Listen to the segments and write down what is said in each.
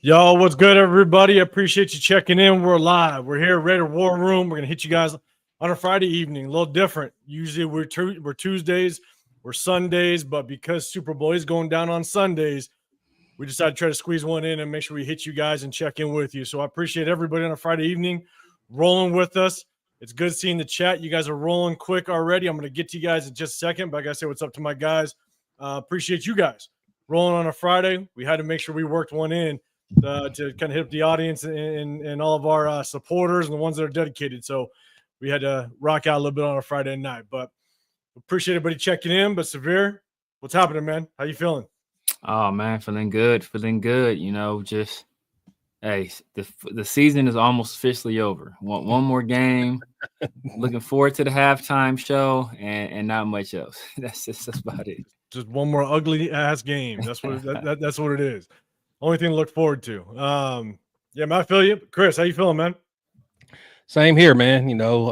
Yo, what's good, everybody? I appreciate you checking in. We're live. We're here, Raider War Room. We're gonna hit you guys on a Friday evening, a little different. Usually we're Tuesdays, we're Sundays, but because Super Bowl is going down on Sundays, we decided to try to squeeze one in and make sure we hit you guys and check in with you. So I appreciate everybody on a Friday evening rolling with us. It's good seeing the chat. You guys are rolling quick already. I'm gonna get to you guys in just a second, but I gotta say what's up to my guys. Appreciate you guys rolling on a Friday. We had to make sure we worked one in to kind of hit up the audience and all of our supporters and the ones that are dedicated. So we had to rock out a little bit on a Friday night, but appreciate everybody checking in. But Severe, what's happening, man? How you feeling? Oh man, feeling good. You know, just hey, the season is almost officially over. One more game. Looking forward to the halftime show and not much else. That's about it. Just one more ugly ass game. That's what that's what it is. Only thing to look forward to. Yeah, man, I feel you. Chris, how you feeling, man? Same here, man. You know,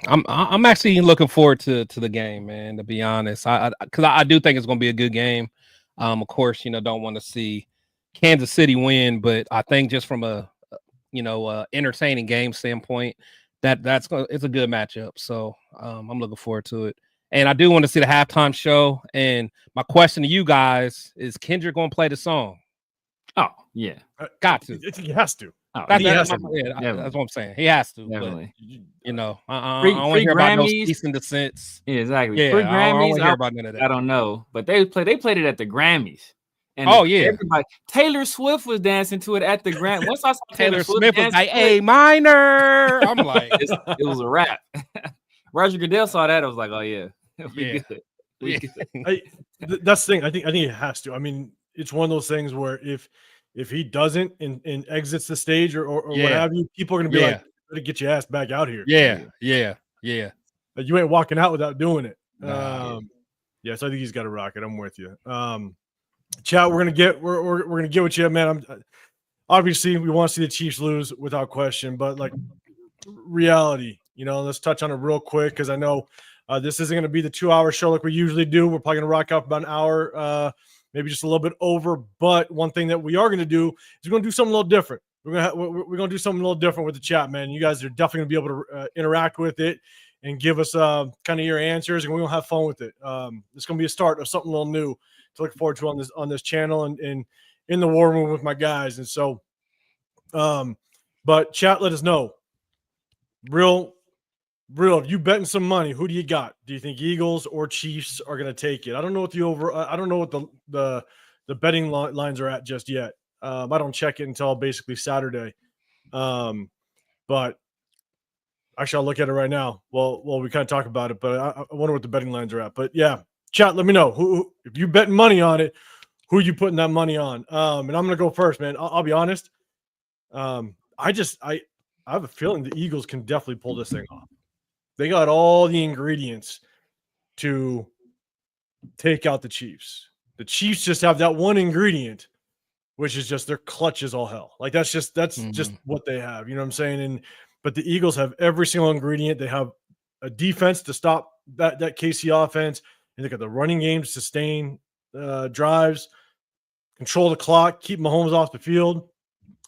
I'm actually looking forward to the game, man. To be honest, because I do think it's going to be a good game. Of course, you know, don't want to see Kansas City win, but I think just from a entertaining game standpoint, it's a good matchup. So I'm looking forward to it, and I do want to see the halftime show. And my question to you guys is: Kendrick going to play the song? Oh yeah, got to. He has to. Oh, that's what I'm saying. He has to. Definitely. But, you know, I don't want to hear about no cease and descents. Yeah, exactly. Yeah, free Grammys, I don't want to hear about none of that. I don't know, but they played it at the Grammys. And Taylor Swift was dancing to it at the Grammys. Once I saw Taylor Swift was like A minor, I'm like, it was a rap. Roger Goodell saw that. I was like, oh yeah, good. That's the thing. I think it has to. I mean, it's one of those things where if he doesn't and exits the stage or what have you, people are gonna be like, "Better get your ass back out here." Yeah. Like, you ain't walking out without doing it. So I think he's got to rock it. I'm with you. Chat, we're gonna get with you, man. Obviously we want to see the Chiefs lose without question, but like reality, you know, let's touch on it real quick because I know this isn't gonna be the 2-hour show like we usually do. We're probably gonna rock up about an hour. Maybe just a little bit over, but one thing that we are going to do is we're going to do something a little different. We're going to do something a little different with the chat, man. You guys are definitely going to be able to interact with it and give us kind of your answers, and we're going to have fun with it. It's going to be a start of something a little new to look forward to on this channel and in the war room with my guys. And so, but chat, let us know. Real, if you betting some money, who do you got? Do you think Eagles or Chiefs are going to take it? I don't know what I don't know what the betting lines are at just yet. I don't check it until basically Saturday. But actually, I'll look at it right now. Well, we kind of talk about it, but I wonder what the betting lines are at. But yeah, chat, let me know who if you betting money on it, who are you putting that money on? And I'm going to go first, man. I'll be honest. I have a feeling the Eagles can definitely pull this thing off. They got all the ingredients to take out the Chiefs. The Chiefs just have that one ingredient, which is just their clutch is all hell. Like that's just what they have. You know what I'm saying? But the Eagles have every single ingredient. They have a defense to stop that KC offense, and they got the running game to sustain drives, control the clock, keep Mahomes off the field.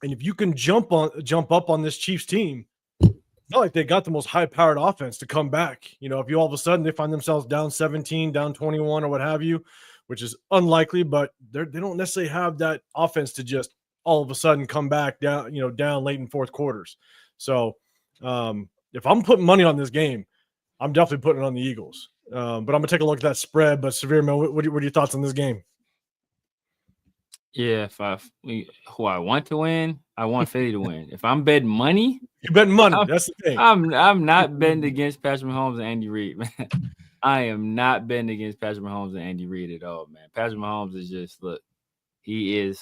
And if you can jump up on this Chiefs team, it's not like they got the most high-powered offense to come back. You know, if you all of a sudden they find themselves down 17, down 21 or what have you, which is unlikely, but they don't necessarily have that offense to just all of a sudden come back down late in fourth quarters. So if I'm putting money on this game, I'm definitely putting it on the Eagles. But I'm going to take a look at that spread. But Severe, man, what are your thoughts on this game? Yeah, who I want to win, I want Philly to win. If I'm betting money, you betting money. That's the thing. I'm not betting against Patrick Mahomes and Andy Reid, man. I am not betting against Patrick Mahomes and Andy Reid at all, man. Patrick Mahomes is just he's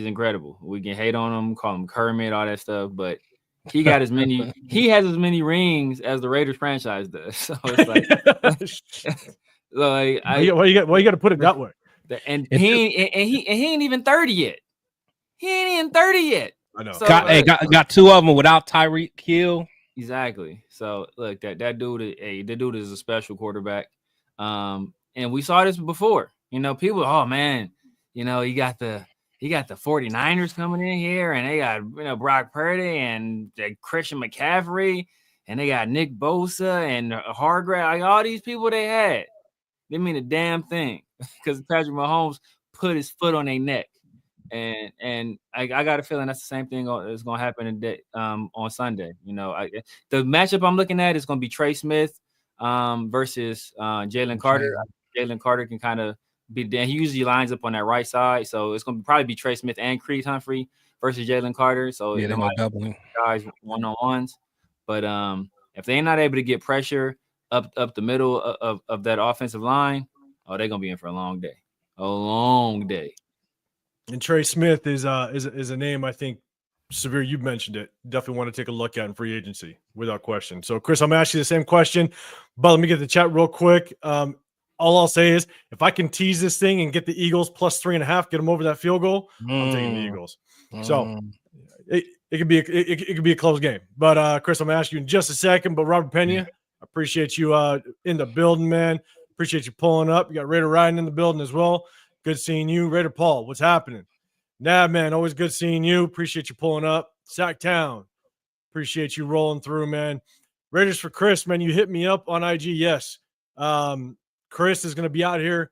incredible. We can hate on him, call him Kermit, all that stuff, but he has as many rings as the Raiders franchise does. So it's like, why you got to put it that way? And he ain't even 30 yet. He ain't even 30 yet. I know. So, got two of them without Tyreek Hill. Exactly. So look, that dude is a special quarterback. And we saw this before. You know, people, oh man, you know, you got the you got the 49ers coming in here, and they got Brock Purdy and Christian McCaffrey, and they got Nick Bosa and Hargrave. Like, all these people they had, they mean a damn thing because Patrick Mahomes put his foot on their neck, and I got a feeling that's the same thing is going to happen today, on Sunday. The matchup I'm looking at is going to be Trey Smith versus Jalen Carter. Jalen Carter can kind of be there. He usually lines up on that right side, so it's going to probably be Trey Smith and Creed Humphrey versus Jalen Carter. So yeah, they're not doubling guys one-on-ones. But if they're not able to get pressure up the middle of that offensive line, they're going to be in for a long day. A long day. And Trey Smith is a name I think, Severe, you mentioned it. Definitely want to take a look at in free agency without question. So, Chris, I'm asking you the same question, but let me get the chat real quick. All I'll say is if I can tease this thing and get the Eagles plus 3.5, get them over that field goal, I'm taking the Eagles. So it could be a close game. But Chris, I'm gonna ask you in just a second. But Robert Pena, I appreciate you in the building, man. Appreciate you pulling up. You got Raider Riding in the building as well. Good seeing you. Raider Paul, what's happening? Nah, man, always good seeing you. Appreciate you pulling up. Sacktown, appreciate you rolling through, man. Raiders for Chris, man. You hit me up on IG. Yes. Chris is going to be out here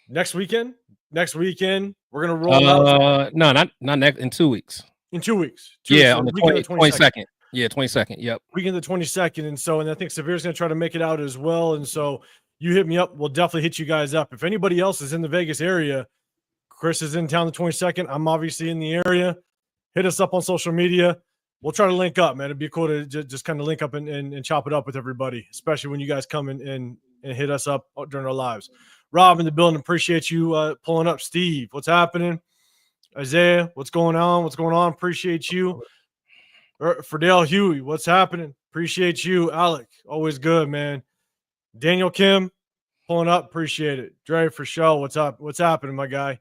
next weekend. Next weekend, we're going to roll out. No, not next, in 2 weeks. In 2 weeks. On the 22nd. Yeah, 22nd. Yep. Weekend the 22nd. And I think Severe's going to try to make it out as well. And so you hit me up. We'll definitely hit you guys up. If anybody else is in the Vegas area, Chris is in town the 22nd. I'm obviously in the area. Hit us up on social media. We'll try to link up, man. It'd be cool to just kind of link up and chop it up with everybody, especially when you guys come in and hit us up during our lives. Rob in the building, appreciate you pulling up. Steve, what's happening? Isaiah, what's going on? Appreciate you. Fidel Huey, what's happening? Appreciate you. Alec, always good, man. Daniel Kim, pulling up, appreciate it. Dre for show, what's up? What's happening, my guy?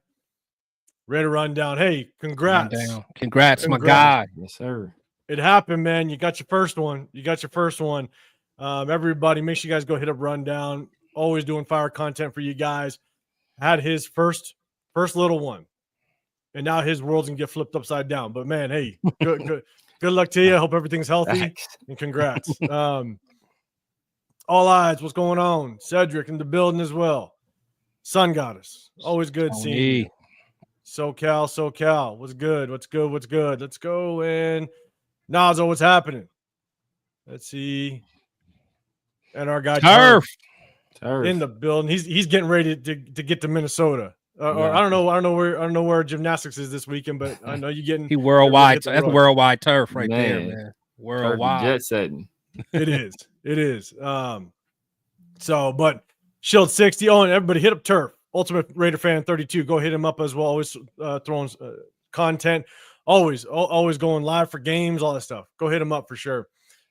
Ready to run down. Hey, congrats. Congrats, my guy. Yes, sir. It happened, man. You got your first one. Everybody, make sure you guys go hit up Rundown. Always doing fire content for you guys. Had his first little one, and now his world's gonna get flipped upside down. But man, hey, good luck to you. I hope everything's healthy. And congrats. All eyes. What's going on? Cedric in the building as well. Sun Goddess. Always good seeing you. SoCal. What's good? Let's go. And Nazo, what's happening? Let's see. And our guy Turf in the building. He's getting ready to get to Minnesota. Or I don't know where gymnastics is this weekend, but I know you're getting. He worldwide. That's worldwide turf right there, man. Worldwide jet setting. It is. But Shield 60. Oh, and everybody hit up Turf. Ultimate Raider Fan 32. Go hit him up as well. Always throwing content. Always going live for games, all that stuff. Go hit him up for sure.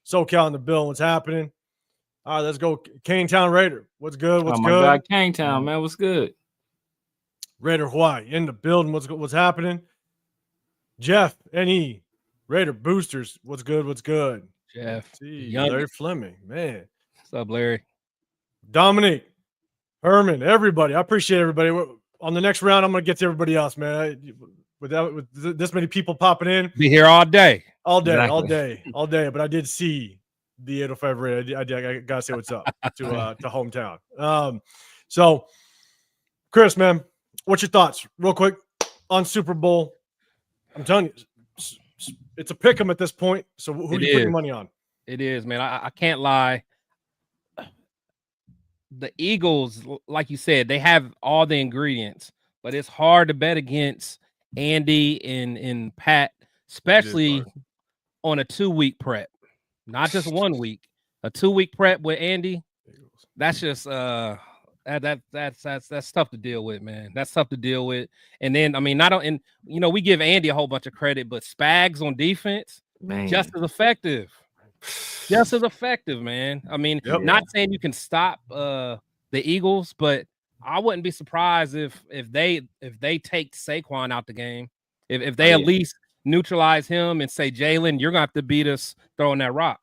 SoCal in the bill. What's happening? All right, let's go. Cane Town Raider. What's good? What's good? God, Cane Town, man. What's good? Raider Hawaii in the building. What's happening? Jeff, NE, Raider Boosters. What's good? Jeff. Larry Fleming, man. What's up, Larry? Dominic, Herman, everybody. I appreciate everybody. On the next round, I'm going to get to everybody else, man. With this many people popping in. Be here all day. All day. But I did see the 805 Raider. I got to say what's up to hometown. So, Chris, man, what's your thoughts real quick on Super Bowl? I'm telling you, it's a pick 'em at this point. So who are you putting money on? It is, man. I can't lie. The Eagles, like you said, they have all the ingredients, but it's hard to bet against Andy and Pat, especially on a 2-week prep, not just 1 week. A 2-week prep with Andy, that's just that's tough to deal with, man. That's tough to deal with. And then we give Andy a whole bunch of credit, but Spags on defense, man, just as effective. Man. I mean, not saying you can stop the Eagles, but I wouldn't be surprised if they take Saquon out the game, if they at least neutralize him and say, Jalen, you're gonna have to beat us throwing that rock.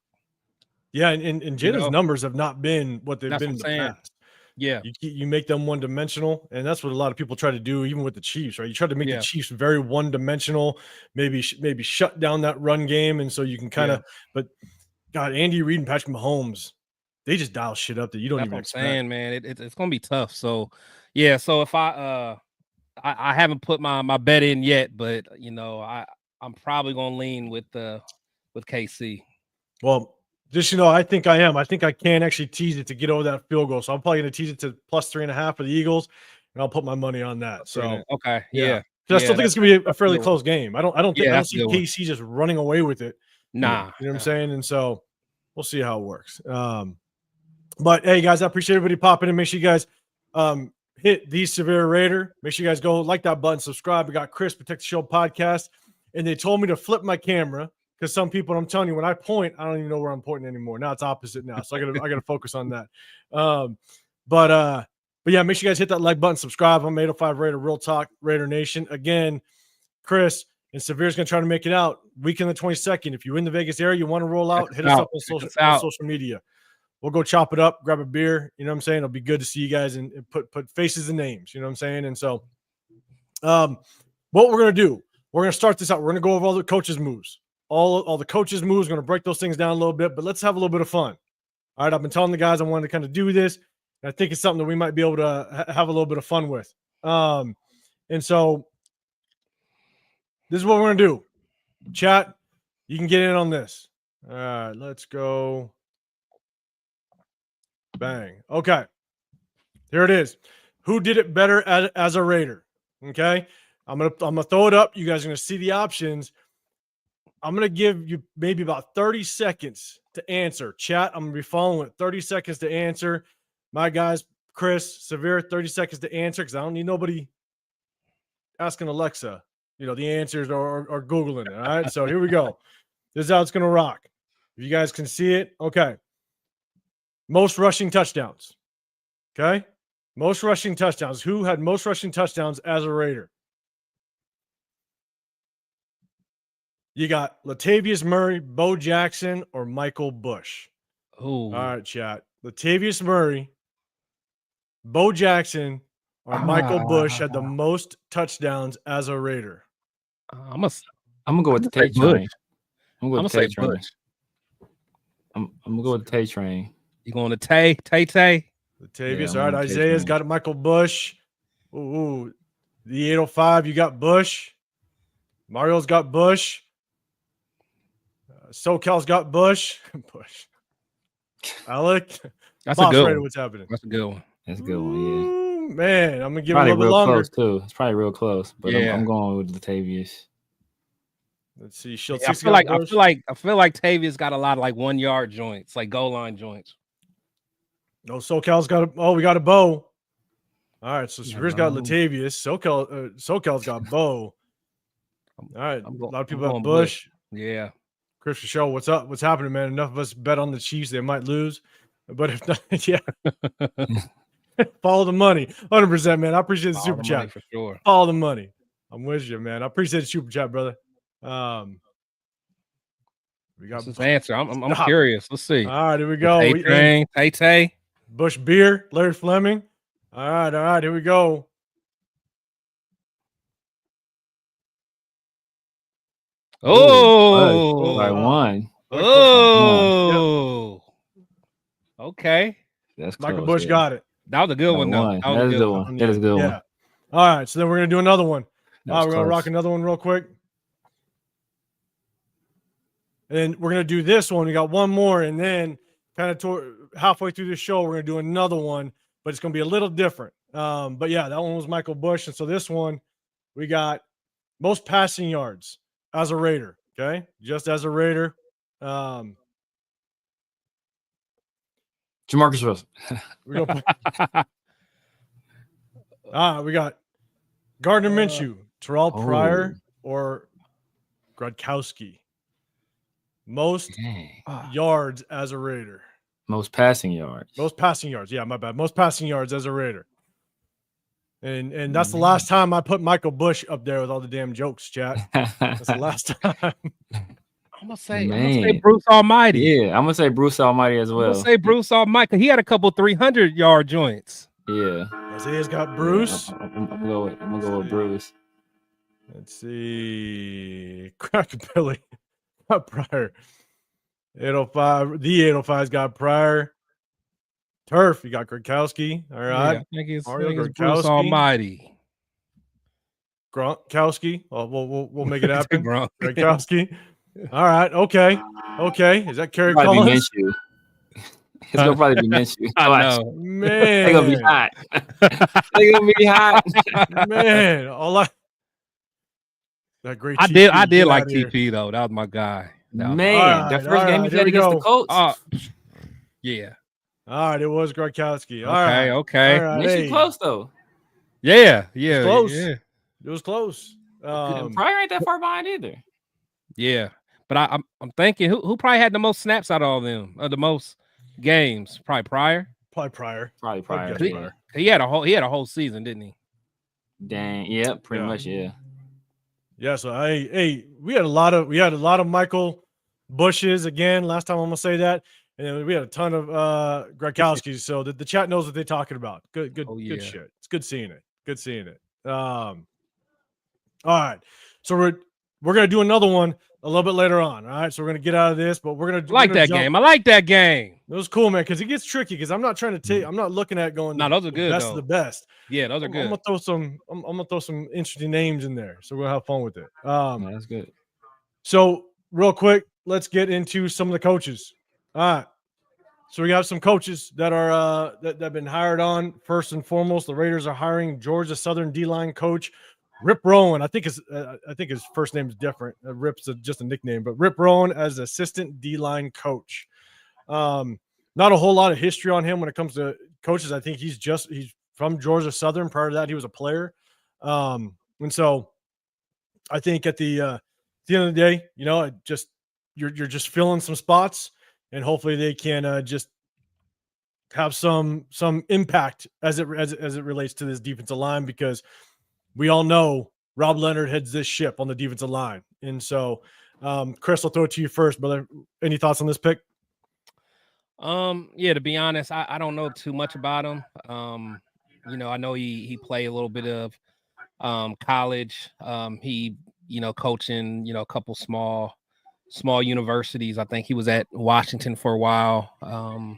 Yeah, and Jalen's numbers have not been what they've been in the past. Yeah. You make them one-dimensional, and that's what a lot of people try to do, even with the Chiefs, right? You try to make Yeah. the Chiefs very one-dimensional, maybe shut down that run game, and so you can kind of. But God, Andy Reid and Patrick Mahomes, they just dial shit up that you don't That's even what I'm expect. saying, man. It's gonna be tough. So, yeah. So if I haven't put my bet in yet, but I'm probably gonna lean with KC. Well, just I think I am. I think I can actually tease it to get over that field goal. So I'm probably gonna tease it to +3.5 for the Eagles, and I'll put my money on that. So okay, yeah. I still think it's gonna be a fairly close game. I don't see KC just running away with it. Nah, you know what I'm saying? And so we'll see how it works. But hey, guys, I appreciate everybody popping in. Make sure you guys hit the Severe Raider. Make sure you guys go like that button, subscribe. We got Chris Protect the Show podcast, and they told me to flip my camera because some people, I'm telling you, when I point, I don't even know where I'm pointing anymore. Now it's opposite now, so I gotta focus on that. But yeah, make sure you guys hit that like button, subscribe. I'm 805 Raider, Real Talk Raider Nation. Again, Chris and Severe's gonna try to make it out weekend the 22nd. If you're in the Vegas area, you want to roll out, hit us up on social media. We'll go chop it up, grab a beer. You know what I'm saying? It'll be good to see you guys and put faces and names. You know what I'm saying? And so, what we're gonna do, we're gonna start this out. We're gonna go over all the coaches' moves, all the coaches' moves. We're gonna break those things down a little bit, but let's have a little bit of fun. All right, I've been telling the guys I wanted to kind of do this, and I think it's something that we might be able to have a little bit of fun with. And so, this is what we're gonna do. Chat, you can get in on this. All right, let's go. Bang. Okay. Here it is. Who did it better as a Raider? Okay. I'm gonna throw it up. You guys are gonna see the options. I'm gonna give you maybe about 30 seconds to answer. Chat, I'm gonna be following it. 30 seconds to answer. My guys, Chris, Severe, 30 seconds to answer because I don't need nobody asking Alexa, the answers or Googling it. All right. So here we go. This is how it's gonna rock. If you guys can see it, okay. Most rushing touchdowns. Okay. Most rushing touchdowns. Who had most rushing touchdowns as a Raider? You got Latavius Murray, Bo Jackson, or Michael Bush. Oh. All right, chat. Latavius Murray, Bo Jackson, or Michael Bush had the most touchdowns as a Raider. I'm gonna go with the Tay train. I'm gonna go with the Tay train. I'm gonna go with the Tay train. You going to Tay? Latavius. All right, Isaiah's got Michael Bush. Ooh, the 805. You got Bush. Mario's got Bush. SoCal's got Bush. Bush. Alec. That's a good one. What's happening? That's a good one. That's a good one. Yeah. Man, I'm gonna give it a little bit longer. Close too. It's probably real close, but yeah. I'm going with Latavius. Let's see. I feel like Tavius got a lot of 1 yard joints, like goal line joints. No, SoCal's got we got a Bo. All right, so Severe's got Latavius. SoCal's got Bo. All right, a lot of people have Bush. Yeah. Chris Rochelle, what's up? What's happening, man? Enough of us bet on the Chiefs. They might lose. But if not, yeah. Follow the money. 100%, man. I appreciate the super chat. For sure. Follow the money. I'm with you, man. I appreciate the super chat, brother. We got this answer. I'm curious. Let's see. All right, here we go. Tay. Bush Beer, Larry Fleming. All right, here we go. Oh, by one. Oh, okay. That's close, Michael Bush got it. That was a good one, though. That is a good one. That is a good one. All right, so then we're gonna do another one. We're gonna rock another one real quick. And we're going to do this one. We got one more. And then kind of halfway through the show, we're going to do another one. But it's going to be a little different. But, yeah, that one was Michael Bush. And so this one, we got most passing yards as a Raider. Okay? Just as a Raider. Jamarcus Wilson. We got Gardner Minshew, Terrell Pryor, or Gronkowski. Most yards as a Raider. Most passing yards. Most passing yards. Yeah, my bad. Most passing yards as a Raider. And that's the last time I put Michael Bush up there with all the damn jokes, chat. That's the last time. I'm gonna say Bruce Almighty. Yeah, I'm gonna say Bruce Almighty as well. I'm gonna say Bruce Almighty. He had a couple 300-yard joints. Yeah. Isaiah's got Bruce. Yeah, I'm gonna go with Bruce. Let's see. Cracker Billy. Got Pryor. 805. The 805's got Pryor. Turf. You got Gronkowski. All right. Yeah, I think it's Mario Bruce Gronkowski. Almighty. Gronkowski. Oh, we'll make it happen. Gronk. Gronkowski. All right. Okay. Is that Kerry Probably Collins? Minshew. It's gonna probably be Minshew. I know. Man. They're gonna be hot. They're gonna be hot. Man. That great. I TP, did like get outta here. TP though. That was my guy. Man, that first game he here played we against go. the Colts. Yeah. All right. It was Gronkowski. All right. Okay. All right. Minshew close though. Yeah. It was close. Yeah. It was close. Pryor ain't that far behind either. Yeah. But I'm thinking who probably had the most snaps out of all of them, the most games? Probably Pryor. Probably Pryor. Probably Pryor. guess Yeah. He had a whole season, didn't he? Dang. Yeah. Pretty much. Yeah. Yeah. So we had a lot of Michael Bushes again. Last time I'm gonna say that, and then we had a ton of Gronkowskis. So the chat knows what they're talking about. Good shit. It's good seeing it. All right. So we're gonna do another one a little bit later on. All right. So we're gonna get out of this, but we're gonna game. I like that game. It was cool, man, because it gets tricky. Because I'm not trying to take. I'm not looking at going. No, those are good. Best though. of the best. Yeah, those are good. I'm gonna throw some. I'm gonna throw some interesting names in there, so we're gonna have fun with it. That's good. So real quick, let's get into some of the coaches. All right. So we got some coaches that are that have been hired on. First and foremost, the Raiders are hiring Georgia Southern D-line coach Rip Rowan. I think his first name is different. Rip's just a nickname, but Rip Rowan as assistant D-line coach. Not a whole lot of history on him when it comes to coaches. I think he's from Georgia Southern. Prior to that, he was a player. And so I think at the end of the day, you're just filling some spots, and hopefully they can just have some impact as it relates to this defensive line, because we all know Rob Leonard heads this ship on the defensive line. And so, Chris, I'll throw it to you first, brother. Any thoughts on this pick? Yeah, to be honest, I don't know too much about him. I know he played a little bit of college. He coaching a couple small universities. I think he was at Washington for a while.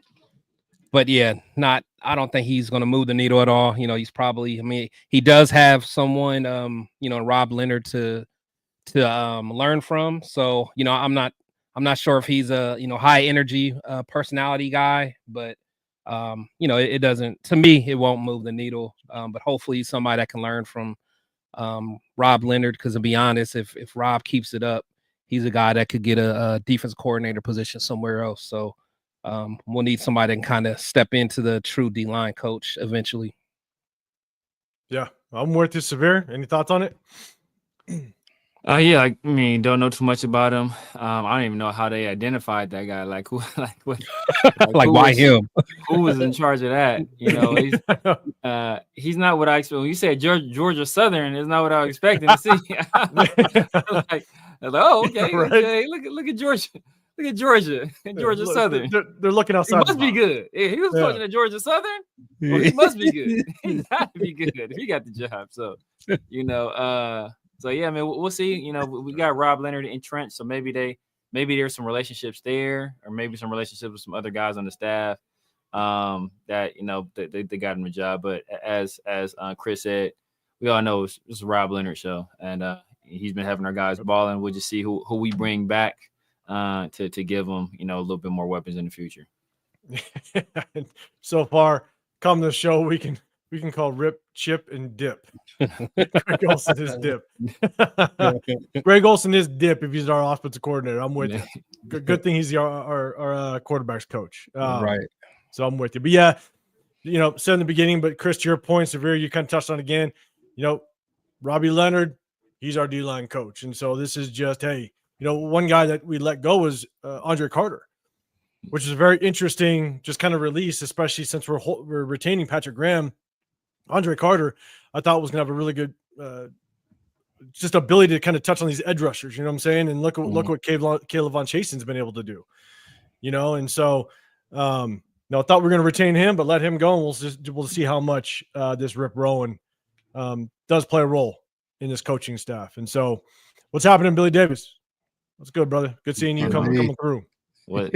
But yeah, I don't think he's going to move the needle at all. He's probably, he does have someone, Rob Leonard to learn from. So, I'm not sure if he's a, high energy personality guy, but it doesn't, to me, it won't move the needle. But hopefully he's somebody that can learn from Rob Leonard, because to be honest, if Rob keeps it up, he's a guy that could get a defense coordinator position somewhere else. So we'll need somebody that can kind of step into the true D-line coach eventually. Yeah, I'm with you, Severe. Any thoughts on it? Yeah, I don't know too much about him. I don't even know how they identified that guy. Like who? Why him? Who was in charge of that? He's not what I expected. When you said Georgia Southern, is not what I was expecting to see. Oh, okay, right? Okay. Look at Georgia. Look at Georgia Southern. They're looking outside. He must be good. He was coaching at Georgia Southern. Well, he must be good. He's got to be good if he got the job. So, so yeah, we'll see. We got Rob Leonard entrenched, so maybe there's some relationships there, or maybe some relationships with some other guys on the staff that they got him a job. But as Chris said, we all know it's a Rob Leonard show, and he's been having our guys balling. We'll just see who we bring back to give them a little bit more weapons in the future. So far, come the show, we can call Rip, Chip, and Dip. Greg Olson is Dip. Greg Olson is Dip if he's our offensive coordinator. I'm with you. Good thing he's our quarterback's coach. Right. So I'm with you. But yeah, said in the beginning, but Chris, to your point, Severe, you kind of touched on again. Robbie Leonard, he's our D-line coach. And so this is just, hey, one guy that we let go was Andre Carter, which is a very interesting just kind of release, especially since we're retaining Patrick Graham. Andre Carter, I thought, was going to have a really good just ability to kind of touch on these edge rushers, you know what I'm saying? And look what Caleb Von Chasen's been able to do, and so I thought we were going to retain him, but let him go, and we'll see how much this Rip Rowan does play a role in this coaching staff. And so, what's happening, Billy Davis? What's good, brother? Good seeing you coming through. What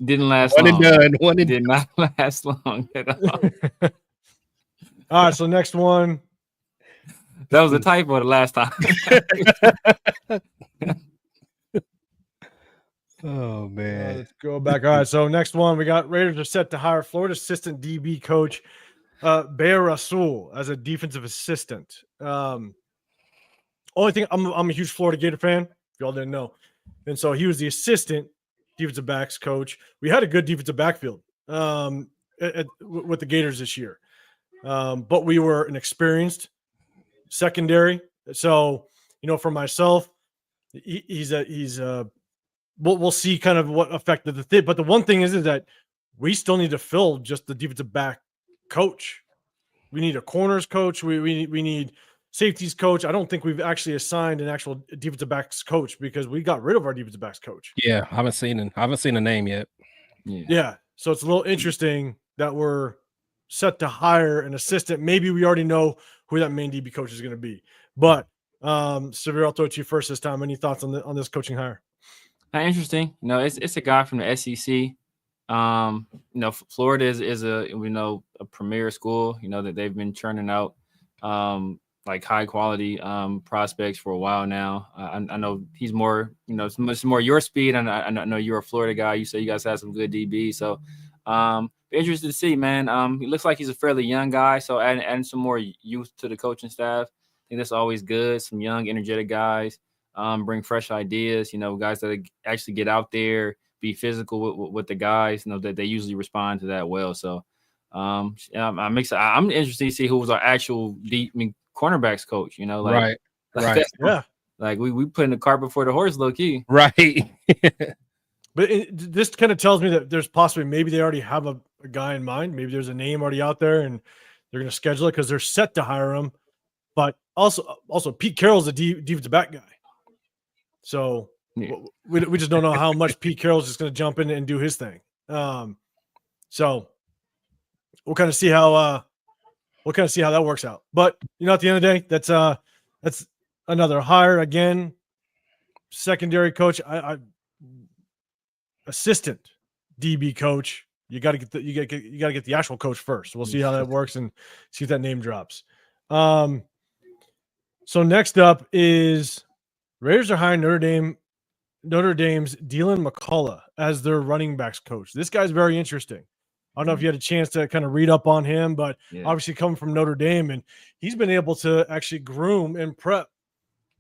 didn't last One long. and done. Did not last long at all. All right, so next one. That was a typo the last time. Oh man. Let's go back. All right, so next one, we got Raiders are set to hire Florida assistant DB coach Bayer Rasul as a defensive assistant. Only thing, I'm a huge Florida Gator fan, if y'all didn't know. And so he was the assistant defensive backs coach. We had a good defensive backfield with the Gators this year. But we were an experienced secondary. So, for myself, we'll see kind of what affected the thing. But the one thing is that we still need to fill just the defensive back coach. We need a corners coach. We need safeties coach. I don't think we've actually assigned an actual defensive backs coach because we got rid of our defensive backs coach. Yeah, I haven't seen a name yet. Yeah. So it's a little interesting that we're set to hire an assistant. Maybe we already know who that main DB coach is going to be. But Severe, I'll throw it to you first this time. Any thoughts on this coaching hire? Interesting. It's a guy from the SEC. Florida is a premier school. That they've been churning out like high quality prospects for a while now. I know he's more, it's much more your speed. And I know you're a Florida guy. You say you guys have some good DB. So interested to see, man. He looks like he's a fairly young guy. So adding some more youth to the coaching staff, I think that's always good. Some young, energetic guys. Bring fresh ideas, guys that actually get out there, be physical with the guys, that they usually respond to that well. So I'm interested to see who was our actual cornerbacks coach, Right. Yeah. Like we putting the cart before the horse, low key. Right. But this kind of tells me that there's possibly maybe they already have a guy in mind. Maybe there's a name already out there and they're going to schedule it because they're set to hire him. But also Pete Carroll's a defensive back guy. So we just don't know how much Pete Carroll's just going to jump in and do his thing. So we'll kind of see how that works out. But at the end of the day, that's another hire again. Secondary coach, assistant DB coach. You got to get the actual coach first. We'll see how that works and see if that name drops. So next up is Raiders are hiring Notre Dame's Dylan McCullough as their running backs coach. This guy's very interesting. I don't know if you had a chance to kind of read up on him, but obviously coming from Notre Dame, and he's been able to actually groom and prep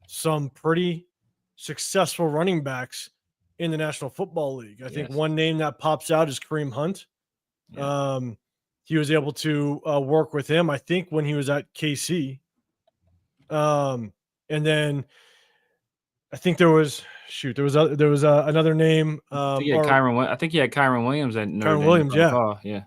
some pretty successful running backs in the National Football League. I think one name that pops out is Kareem Hunt. Yeah. He was able to work with him, I think, when he was at KC. And then I think there was another name. I think he had Kyron Williams at Notre Dame. Kyron Williams, yeah.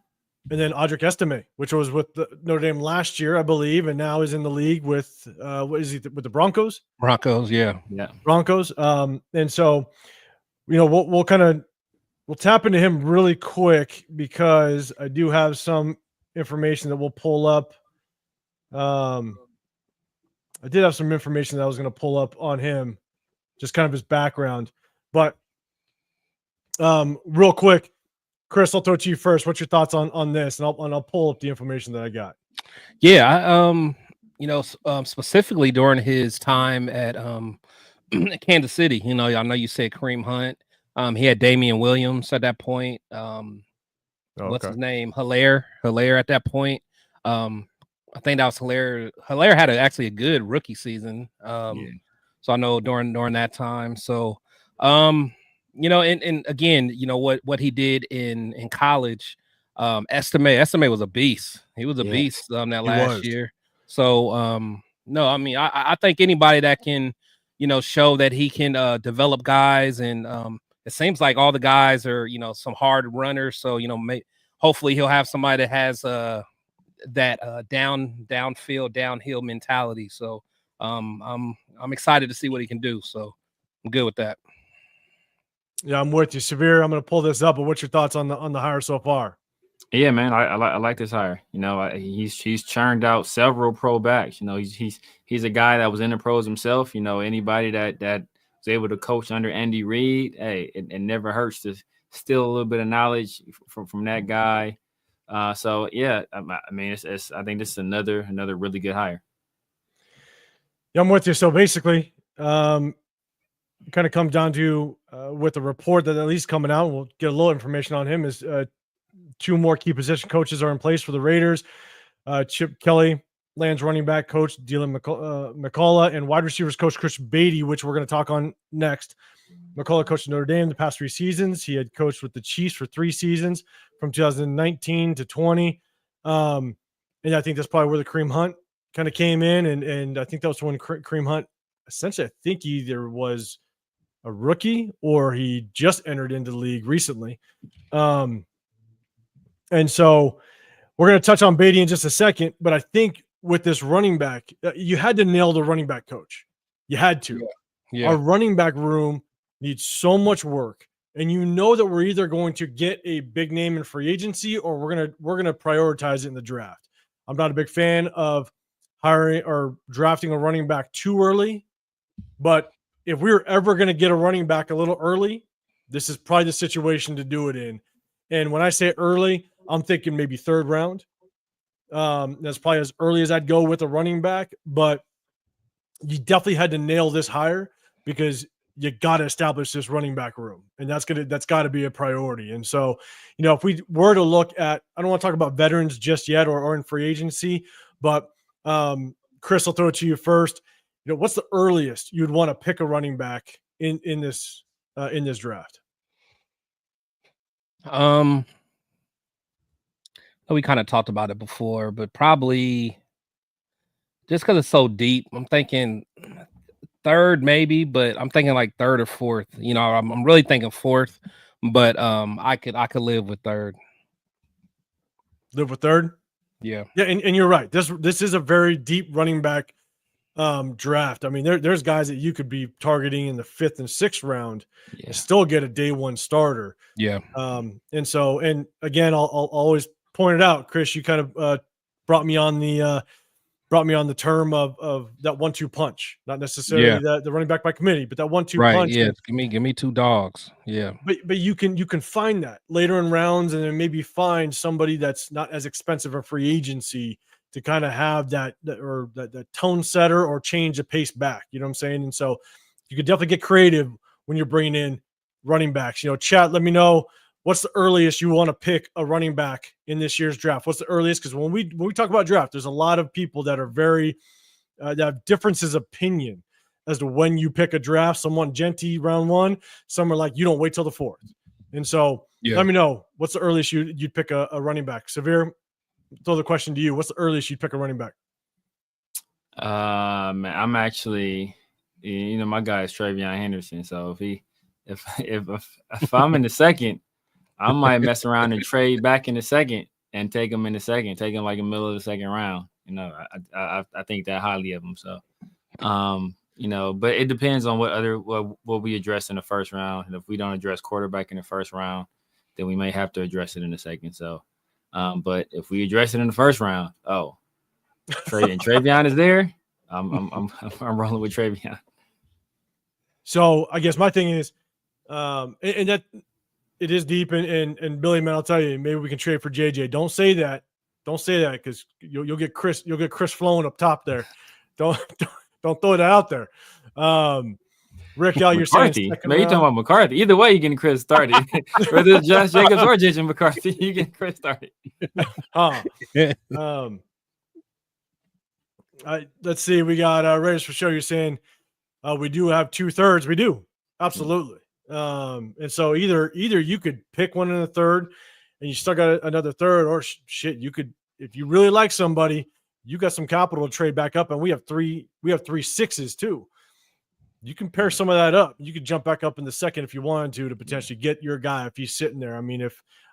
And then Audric Estime, which was with the Notre Dame last year, I believe, and now is in the league with what is he with the Broncos? Broncos, yeah. Broncos. And so, we'll tap into him really quick because I do have some information that we'll pull up. I did have some information that I was going to pull up on him. Just kind of his background. But real quick, Chris, I'll throw it to you first. What's your thoughts on this? And I'll pull up the information that I got. Yeah, specifically during his time at Kansas City, I know you said Kareem Hunt. He had Damian Williams at that point. What's his name? Hilaire at that point. I think that was Hilaire. Hilaire had actually a good rookie season. So I know during that time. So, and again, what he did in college, Estime was a beast. He was a beast that last year. So, no, I mean, I think anybody that can, show that he can develop guys, and it seems like all the guys are, some hard runners. So, hopefully he'll have somebody that has that downfield, downhill mentality. So, I'm excited to see what he can do. So I'm good with that. Yeah, I'm with you, Severe. I'm going to pull this up. But what's your thoughts on the hire so far? Yeah, man, I like this hire. You know, he's churned out several pro backs. You know, he's a guy that was in the pros himself. You know, anybody that was able to coach under Andy Reid, hey, it never hurts to steal a little bit of knowledge from that guy. So yeah, I mean, I think this is another really good hire. Yeah, I'm with you. So basically, kind of comes down to with the report that at least coming out, we'll get a little information on him, is 2 more key position coaches are in place for the Raiders. Chip Kelly lands running back coach Dylan McCullough and wide receivers coach Chris Beatty, which we're going to talk on next. McCullough coached Notre Dame the past 3 seasons. He had coached with the Chiefs for 3 seasons from 2019 to 20. And I think that's probably where the Kareem Hunt kind of came in. And I think that was when Kareem Hunt, essentially, I think he either was a rookie or he just entered into the league recently. And so we're going to touch on Beatty in just a second, but I think with this running back, you had to nail the running back coach. You had to. Yeah. Our running back room needs so much work, and you know that we're either going to get a big name in free agency or we're gonna prioritize it in the draft. I'm not a big fan of hiring or drafting a running back too early, but if we were ever going to get a running back a little early, this is probably the situation to do it in. And when I say early, I'm thinking maybe 3rd round. That's probably as early as I'd go with a running back, but you definitely had to nail this hire because you got to establish this running back room, and that's got to be a priority. And so, you know, if we were to look at, I don't want to talk about veterans just yet or in free agency, but Chris, I'll throw it to you first. You know, what's the earliest you'd want to pick a running back in this draft? We kind of talked about it before, but probably just because it's so deep, I'm thinking 3rd maybe, but I'm thinking like 3rd or 4th. You know, I'm really thinking 4th, but I could live with 3rd. Live with 3rd? Yeah. Yeah, and you're right. This is a very deep running back draft. I mean, there's guys that you could be targeting in the 5th and 6th round and still get a day 1 starter. Yeah. And so, and again, I'll always point it out, Chris, you kind of brought me on the term of that 1-2 punch, not necessarily the running back by committee, but that 1-2 punch. Yeah. Give me 2 dogs. Yeah. But you can find that later in rounds, and then maybe find somebody that's not as expensive a free agency to kind of have that tone setter or change the pace back. You know what I'm saying? And so you could definitely get creative when you're bringing in running backs. You know, chat, let me know what's the earliest you want to pick a running back in this year's draft. What's the earliest? Because when we talk about draft, there's a lot of people that are very that have differences of opinion as to when you pick a draft. Someone Genty round 1, some are like, you don't wait till the 4th. And so let me know what's the earliest you'd pick a running back. Severe, throw the question to you. What's the earliest you'd pick a running back? I'm actually, you know, my guy is Travion Henderson. So if I'm in the 2nd, I might mess around and trade back in the 2nd and take him in the 2nd, take him like in the middle of the 2nd round. You know, I think that highly of him. So, you know, but it depends on what we address in the 1st round. And if we don't address quarterback in the 1st round, then we may have to address it in the 2nd. So, but if we address it in the 1st round, Travion is there, I'm rolling with Travion. So I guess my thing is, and that it is deep, and Billy, man, I'll tell you, maybe we can trade for JJ. Don't say that because you'll get Chris flowing up top there. Don't throw that out there. Rick, you're saying man, you talking about McCarthy? Either way, you're getting Chris started. Whether it's Josh Jacobs or JJ McCarthy, you get Chris started. Let's see. We got Raiders for sure. You're saying we do have 2/3. We do, absolutely. And so either you could pick one in the 3rd, and you still got another 3rd, or shit, you could, if you really like somebody, you got some capital to trade back up, and we have 3 6s too. You can pair some of that up. You could jump back up in the 2nd if you wanted to potentially get your guy if he's sitting there. I mean,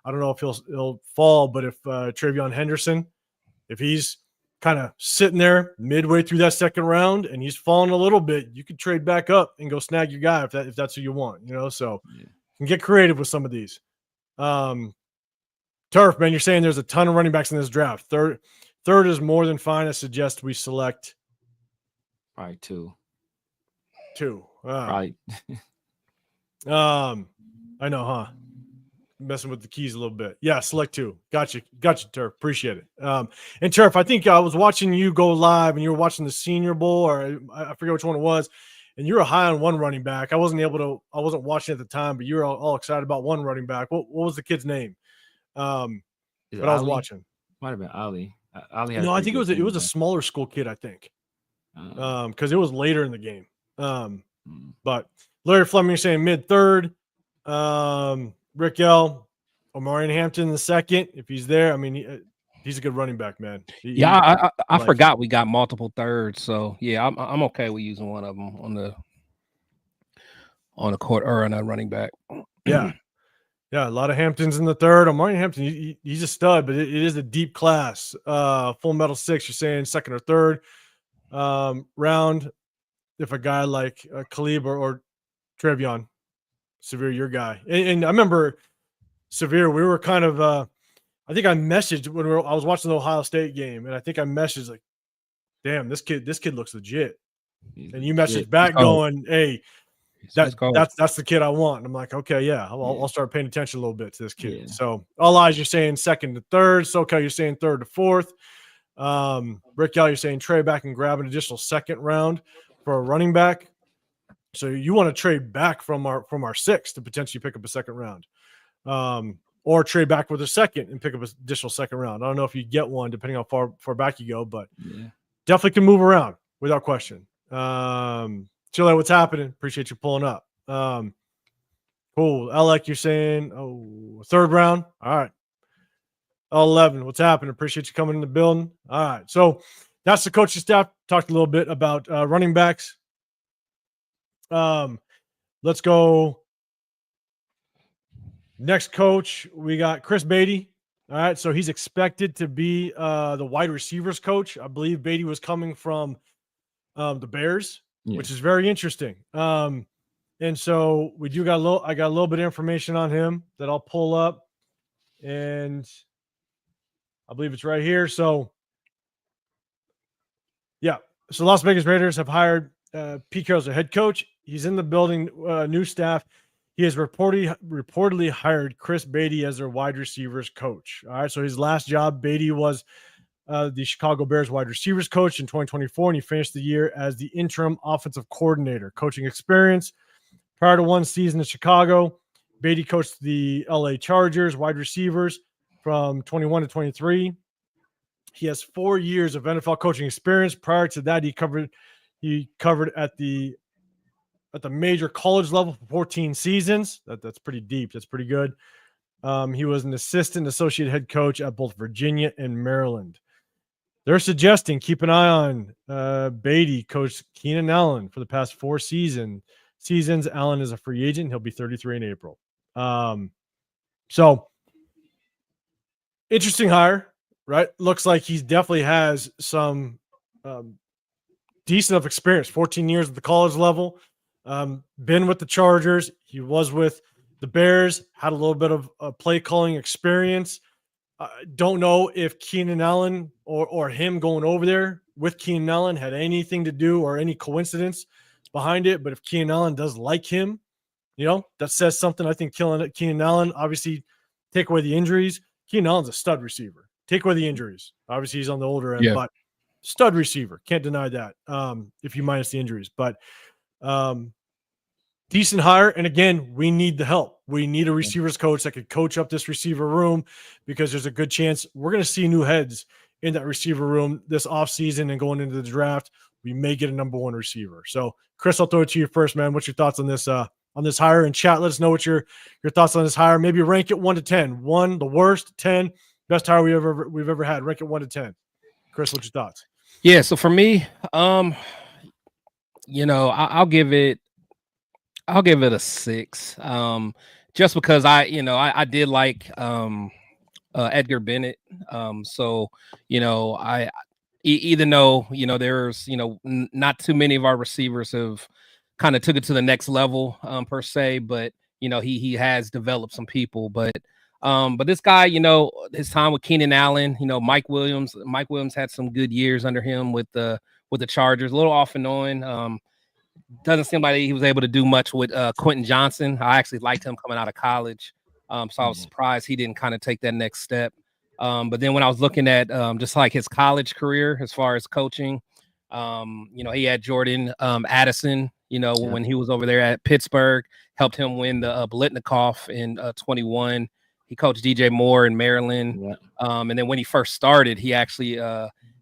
I don't know if he'll fall, but if Travion Henderson, if he's kind of sitting there midway through that 2nd round and he's falling a little bit, you could trade back up and go snag your guy if that's who you want, you know. So you can get creative with some of these. Turf, man, you're saying there's a ton of running backs in this draft. Third is more than fine. I suggest we select Probably two. Probably. I know, huh? Messing with the keys a little bit. Yeah, select 2. Gotcha, Turf. Appreciate it. And Turf, I think I was watching you go live and you were watching the Senior Bowl, or I forget which one it was, and you were high on one running back. I wasn't watching at the time, but you were all excited about one running back. What was the kid's name? But I was watching. Might have been Ali. Ali had no, I think it was a smaller school kid, I think. Because it was later in the game. But Larry Fleming saying mid-third. Rick L, Omarion Hampton in the second, if he's there. I mean, he's a good running back, man. I forgot we got multiple thirds, so yeah, I'm okay with using one of them on the court or on a running back. Yeah, a lot of Hamptons in the third. Omarion Hampton, he's a stud, but it is a deep class. Full Metal 6, you're saying second or third round. If a guy like Khalib or Trevion Severe, your guy. And I remember Severe, we were kind of I think I messaged when I was watching the Ohio State game, and I think I messaged like, damn, this kid looks legit. And you messaged back going, hey, that's the kid I want. And I'm like, okay, yeah, I'll start paying attention a little bit to this kid. Yeah. So all eyes, you're saying second to third. SoCal, you're saying third to fourth. Rick L, you're saying trade back and grab an additional second round for a running back. So you want to trade back from our 6 to potentially pick up a second round, or trade back with a second and pick up an additional second round. I don't know if you get one depending on how far back you go, but definitely can move around without question. Chile, what's happening? Appreciate you pulling up. Cool. Alec, you're saying third round. All right. 11, what's happening? Appreciate you coming in the building. All right. So that's the coaching staff. Talked a little bit about running backs. Let's go. Next coach, we got Chris Beatty. All right, so he's expected to be the wide receivers coach. I believe Beatty was coming from the Bears, which is very interesting. And so I got a little bit of information on him that I'll pull up, and I believe it's right here. So so Las Vegas Raiders have hired Pete Carroll as a head coach. He's in the building, new staff. He has reportedly hired Chris Beatty as their wide receivers coach. All right, so his last job, Beatty was the Chicago Bears wide receivers coach in 2024, and he finished the year as the interim offensive coordinator. Coaching experience prior to one season in Chicago, Beatty coached the LA Chargers wide receivers from 21 to 23. He has 4 years of NFL coaching experience. Prior to that, he covered at the major college level for 14 seasons. That's pretty deep. That's pretty good. He was an associate head coach at both Virginia and Maryland. They're suggesting keep an eye on Beatty. Coached Keenan Allen for the past 4 seasons. Allen is a free agent. He'll be 33 in April. So interesting hire, right? Looks like he definitely has some decent of experience. 14 years at the college level. Been with the Chargers. He was with the Bears, had a little bit of play calling experience. Don't know if Keenan Allen or him going over there with Keenan Allen had anything to do or any coincidence behind it. But if Keenan Allen does like him, that says something. I think Keenan Allen, obviously, take away the injuries. Keenan Allen's a stud receiver. Take away the injuries. Obviously, he's on the older end, but stud receiver. Can't deny that if you minus the injuries. But decent hire. And again, we need the help. We need a receivers coach that could coach up this receiver room, because there's a good chance we're going to see new heads in that receiver room this offseason and going into the draft. We may get a number 1 receiver. So, Chris, I'll throw it to you first, man. What's your thoughts on this hire? And chat, let us know what your thoughts on this hire. Maybe rank it 1 to 10. 1, the worst. 10, best hire we've ever had. Rank it 1 to 10. Chris, what's your thoughts? Yeah. So for me, I'll give it a 6. Just because I did like Edgar Bennett. Even though there's not too many of our receivers have kind of took it to the next level per se, but he has developed some people. But But this guy, his time with Keenan Allen, Mike Williams had some good years under him with the Chargers, a little off and on. Doesn't seem like he was able to do much with Quentin Johnson. I actually liked him coming out of college. So I was surprised he didn't kind of take that next step. But then when I was looking at just like his college career as far as coaching, he had Jordan Addison, when he was over there at Pittsburgh, helped him win the Biletnikoff in 21. He coached DJ Moore in Maryland. Yeah. And then when he first started, he actually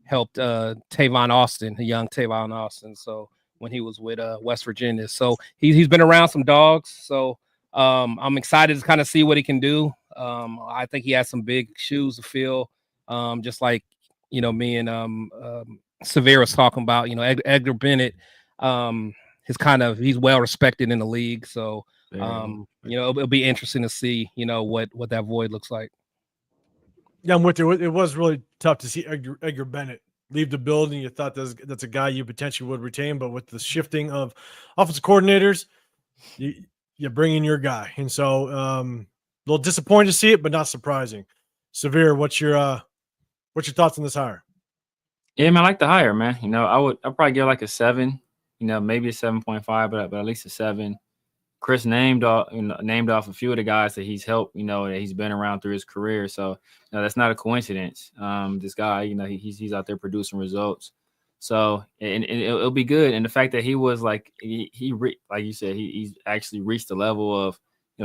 helped Tavon Austin, the young Tavon Austin. So when he was with West Virginia. So he's been around some dogs. So I'm excited to kind of see what he can do. I think he has some big shoes to fill, just like, me and Severe was talking about, Edgar Bennett, he's well respected in the league. So, it'll be interesting to see, what that void looks like. Yeah, I'm with you. It was really tough to see Edgar Bennett leave the building. You thought that's a guy you potentially would retain, but with the shifting of offensive coordinators, you bring in your guy. And so a little disappointed to see it, but not surprising. Severe, what's your thoughts on this hire? Yeah, man, I like the hire, man. I'd probably give like a 7, maybe a 7.5, but at least a 7. Chris named off a few of the guys that he's helped, that he's been around through his career. So, that's not a coincidence. This guy, he's out there producing results. So, and it'll be good. And the fact that he was like, like you said, he's actually reached the level of,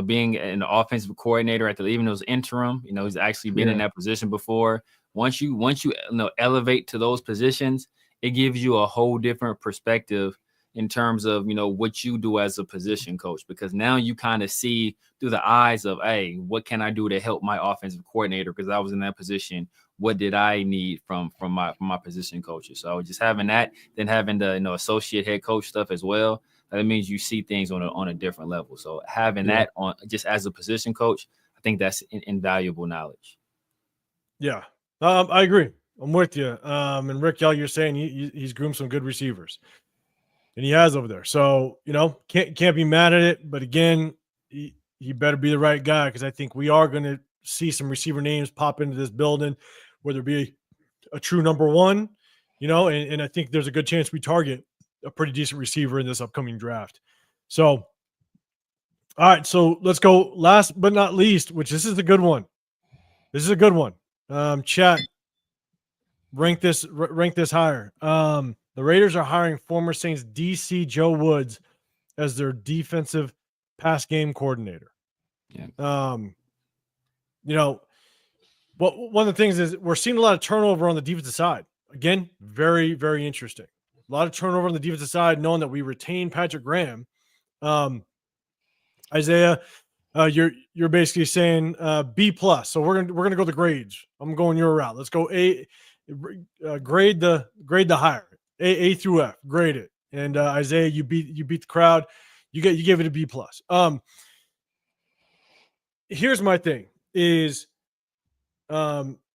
being an offensive coordinator even though it was interim, he's actually been in that position before. Once you elevate to those positions, it gives you a whole different perspective in terms of, what you do as a position coach, because now you kind of see through the eyes of, hey, what can I do to help my offensive coordinator? Because I was in that position. What did I need from my position coaches? So just having that, then having the, associate head coach stuff as well, that means you see things on a different level. So having that on just as a position coach, I think that's invaluable knowledge. Yeah, I agree. I'm with you. And Rick, you're saying he's groomed some good receivers. And he has over there. So, can't be mad at it. But again, he better be the right guy, because I think we are going to see some receiver names pop into this building, whether it be a true number one, and I think there's a good chance we target a pretty decent receiver in this upcoming draft. So, all right. So let's go last but not least, which this is a good one. This is a good one. Chat, rank this higher. The Raiders are hiring former Saints DC Joe Woods as their defensive pass game coordinator. Yeah. One of the things is we're seeing a lot of turnover on the defensive side. Again, very, very interesting. A lot of turnover on the defensive side, knowing that we retain Patrick Graham. Isaiah, you're basically saying B+. So we're gonna go the grades. I'm going your route. Let's go A. Grade the hire. A through F, grade it. And Isaiah, you beat the crowd. You give it a B+. Here's my thing: is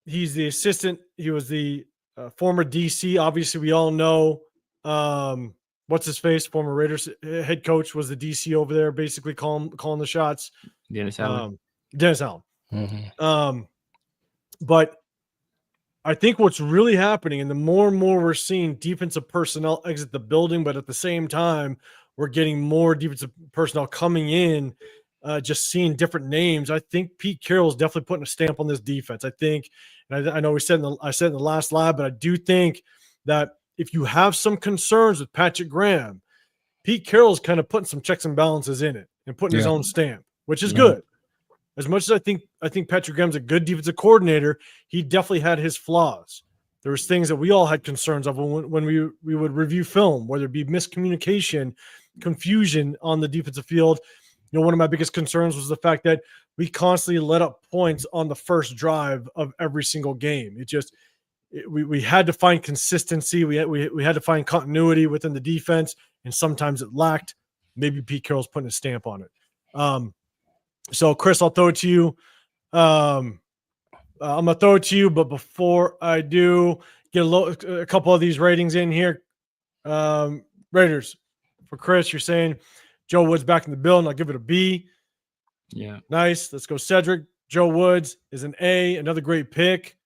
he's the assistant. He was the former DC. Obviously, we all know what's his face. Former Raiders head coach was the DC over there, basically calling the shots. Dennis Allen. Mm-hmm. But I think what's really happening, and the more and more we're seeing defensive personnel exit the building, but at the same time, we're getting more defensive personnel coming in, just seeing different names. I think Pete Carroll is definitely putting a stamp on this defense. I think, and I know I said in the last live, but I do think that if you have some concerns with Patrick Graham, Pete Carroll's kind of putting some checks and balances in it and putting his own stamp, which is good. As much as I think Patrick Graham's a good defensive coordinator, he definitely had his flaws. There was things that we all had concerns of when we would review film, whether it be miscommunication, confusion on the defensive field. One of my biggest concerns was the fact that we constantly let up points on the first drive of every single game. We had to find consistency. We had to find continuity within the defense, and sometimes it lacked. Maybe Pete Carroll's putting a stamp on it. So, Chris, I'll throw it to you. I'm going to throw it to you, but before I do, get a couple of these ratings in here. Raiders, for Chris, you're saying Joe Woods back in the building. I'll give it a B. Yeah. Nice. Let's go, Cedric. Joe Woods is an A, another great pick.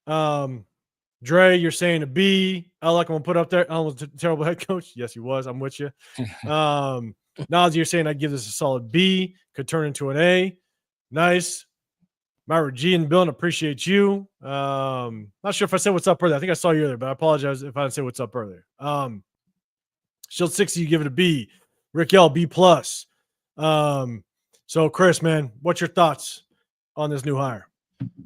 Dre, you're saying a B. Alec, I'm gonna put up there. Alan was a terrible head coach. Yes, he was. I'm with you. Nazi, you're saying I'd give this a solid B. Could turn into an A. Nice. Myra G and Bill, appreciate you. Not sure if I said what's up earlier. I think I saw you earlier, but I apologize if I didn't say what's up earlier. Shield 60, you give it a B. Rick L, B plus. So Chris, man, what's your thoughts on this new hire?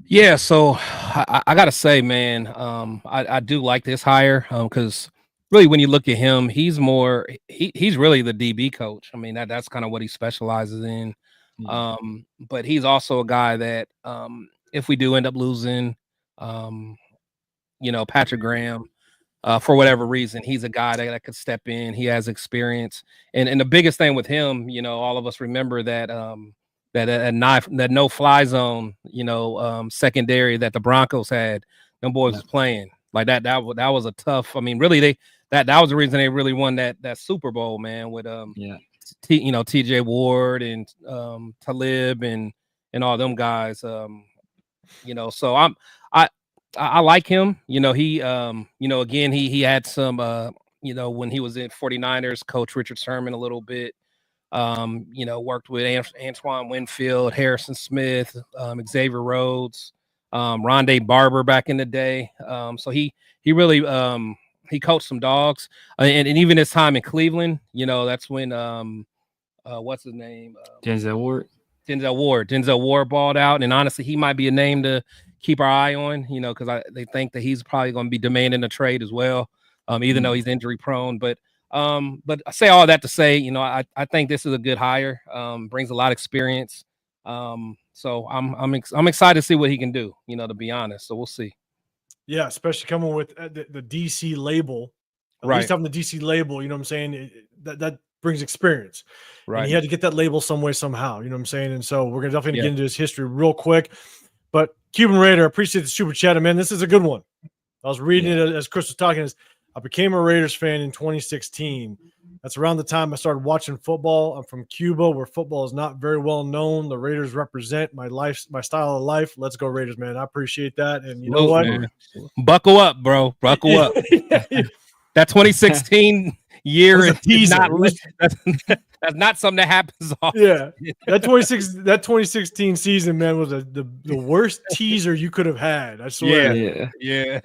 Yeah, so I gotta say, man, I do like this hire because really when you look at him, he's really the DB coach. I mean, that's kind of what he specializes in. But he's also a guy that if we do end up losing, Patrick Graham, for whatever reason, he's a guy that could step in. He has experience, and the biggest thing with him, all of us remember that that no fly zone, secondary that the Broncos had. Them boys was playing like that. That was a tough. I mean, really, that was the reason they really won that Super Bowl, man. With T.J. Ward and Talib and all them guys. So I like him. He again he had some when he was in 49ers, Coach Richard Sherman a little bit. Worked with Antoine Winfield, Harrison Smith, Xavier Rhodes, Rondé Barber back in the day. So he really he coached some dogs, and even his time in Cleveland, that's when what's his name? Denzel Ward. Denzel Ward balled out, and honestly, he might be a name to keep our eye on, because they think that he's probably going to be demanding a trade as well, even though he's injury prone. But I say all that to say, I think this is a good hire. Brings a lot of experience. So I'm excited to see what he can do. To be honest, so we'll see. Yeah, especially coming with the DC label, at least having the DC label. You know what I'm saying? That brings experience. Right. And he had to get that label some way, somehow. You know what I'm saying? And so we're gonna definitely get into his history real quick. But Cuban Raider, I appreciate the super chat, man. This is a good one. I was reading it as Chris was talking. I became a Raiders fan in 2016. That's around the time I started watching football. I'm from Cuba, where football is not very well known. The Raiders represent my style of life. Let's go Raiders, man. I appreciate that. And you know what? Man. Buckle up, bro. Buckle up. That 2016 year is that's not something that happens often. Yeah. That 2016 season, man, was the worst teaser you could have had. I swear. Yeah.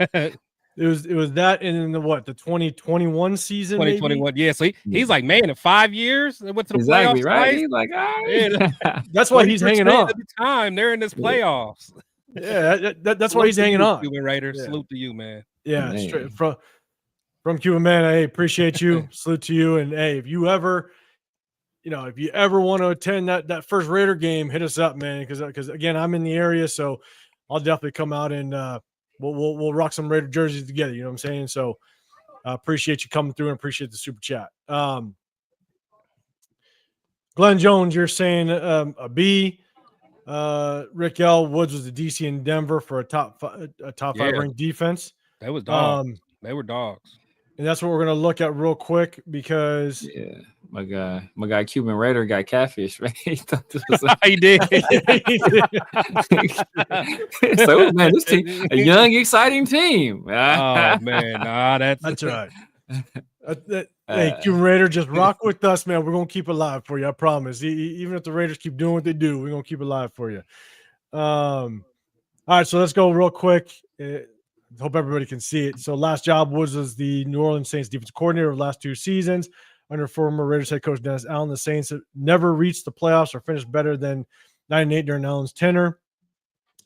It was that, and then the 2021 season. 2021, maybe? Yeah. So he's like, man, in 5 years, they went to the playoffs. Right? He's like, that's why he's hanging on. At the time they're in this playoffs. Yeah, that's why he's hanging on. Cuban Raiders, salute to you, man. Yeah, straight from Cuban, man. Hey, appreciate you. Salute to you. And hey, if you ever want to attend that first Raider game, hit us up, man. Because again, I'm in the area, so I'll definitely come out and we'll rock some Raider jerseys together. You know what I'm saying? So I appreciate you coming through and appreciate the super chat. Glenn Jones, you're saying a B. Rick L. Woods was the DC in Denver for a top five ranked defense. They was dogs. They were dogs. And that's what we're gonna look at real quick because my guy Cuban Raider got catfish, right? He thought this was he did. So man, this team a young, exciting team. Oh man, that's right. Hey, Cuban Raider, just rock with us, man. We're gonna keep it live for you. I promise. Even if the Raiders keep doing what they do, we're gonna keep it live for you. All right, so let's go real quick. Hope everybody can see it. So last job was the New Orleans Saints defensive coordinator of the last 2 seasons under former Raiders head coach Dennis Allen. The Saints have never reached the playoffs or finished better than 9-8 during Allen's tenure.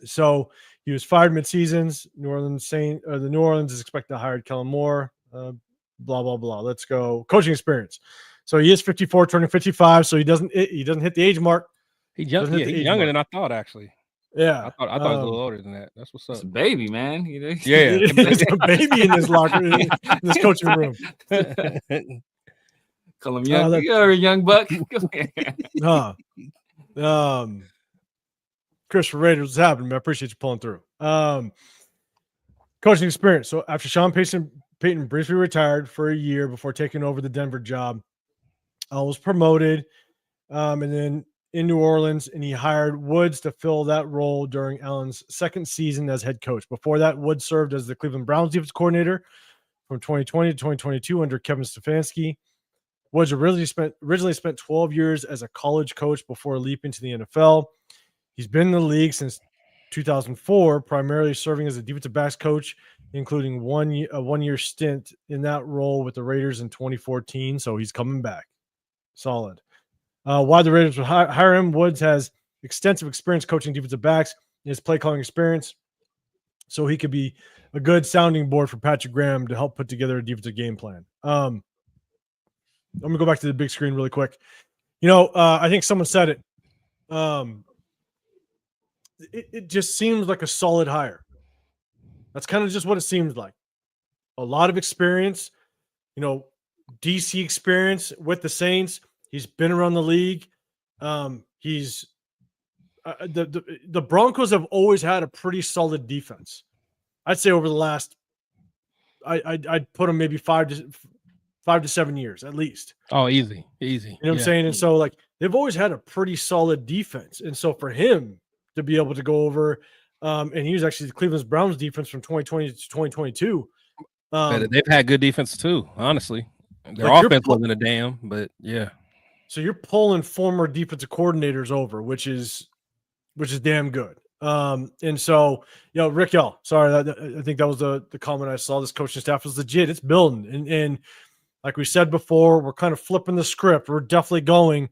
So he was fired mid-seasons. The New Orleans is expected to hire Kellen Moore. Blah blah blah. Let's go coaching experience. So he is 54, turning 55. So he doesn't hit the age mark. He's younger than I thought, actually. Yeah, I thought he was a little older than that. That's what's up. It's a baby, man. Yeah, there's a baby in this locker room, in this coaching room. Call him young. You're a young buck. Chris Raiders, what's happening, man? I appreciate you pulling through. Coaching experience. So after Sean Payton briefly retired for a year before taking over the Denver job, I was promoted, and then in New Orleans, and he hired Woods to fill that role during Allen's second season as head coach. Before that, Woods served as the Cleveland Browns defense coordinator from 2020 to 2022 under Kevin Stefanski. Woods originally spent 12 years as a college coach before leaping to the NFL. He's been in the league since 2004, primarily serving as a defensive backs coach, including a one-year stint in that role with the Raiders in 2014. So he's coming back. Solid. Why the Raiders would hire him? Woods has extensive experience coaching defensive backs in his play calling experience, so he could be a good sounding board for Patrick Graham to help put together a defensive game plan. I'm gonna go back to the big screen really quick. I think someone said it. It just seems like a solid hire. That's kind of just what it seems like. A lot of experience, DC experience with the Saints. He's been around the league. The Broncos have always had a pretty solid defense. I'd say over the last, I'd put them maybe 5 to 7 years at least. Oh, easy. You know what I'm saying? And so they've always had a pretty solid defense. And so for him to be able to go over, and he was actually the Cleveland Browns defense from 2020 to 2022. They've had good defense too, honestly. Their offense wasn't a damn, but yeah. So you're pulling former defensive coordinators over, which is damn good. And so, Rick L, sorry, I think that was the comment I saw. This coaching staff is legit. It's building. And like we said before, we're kind of flipping the script. We're definitely going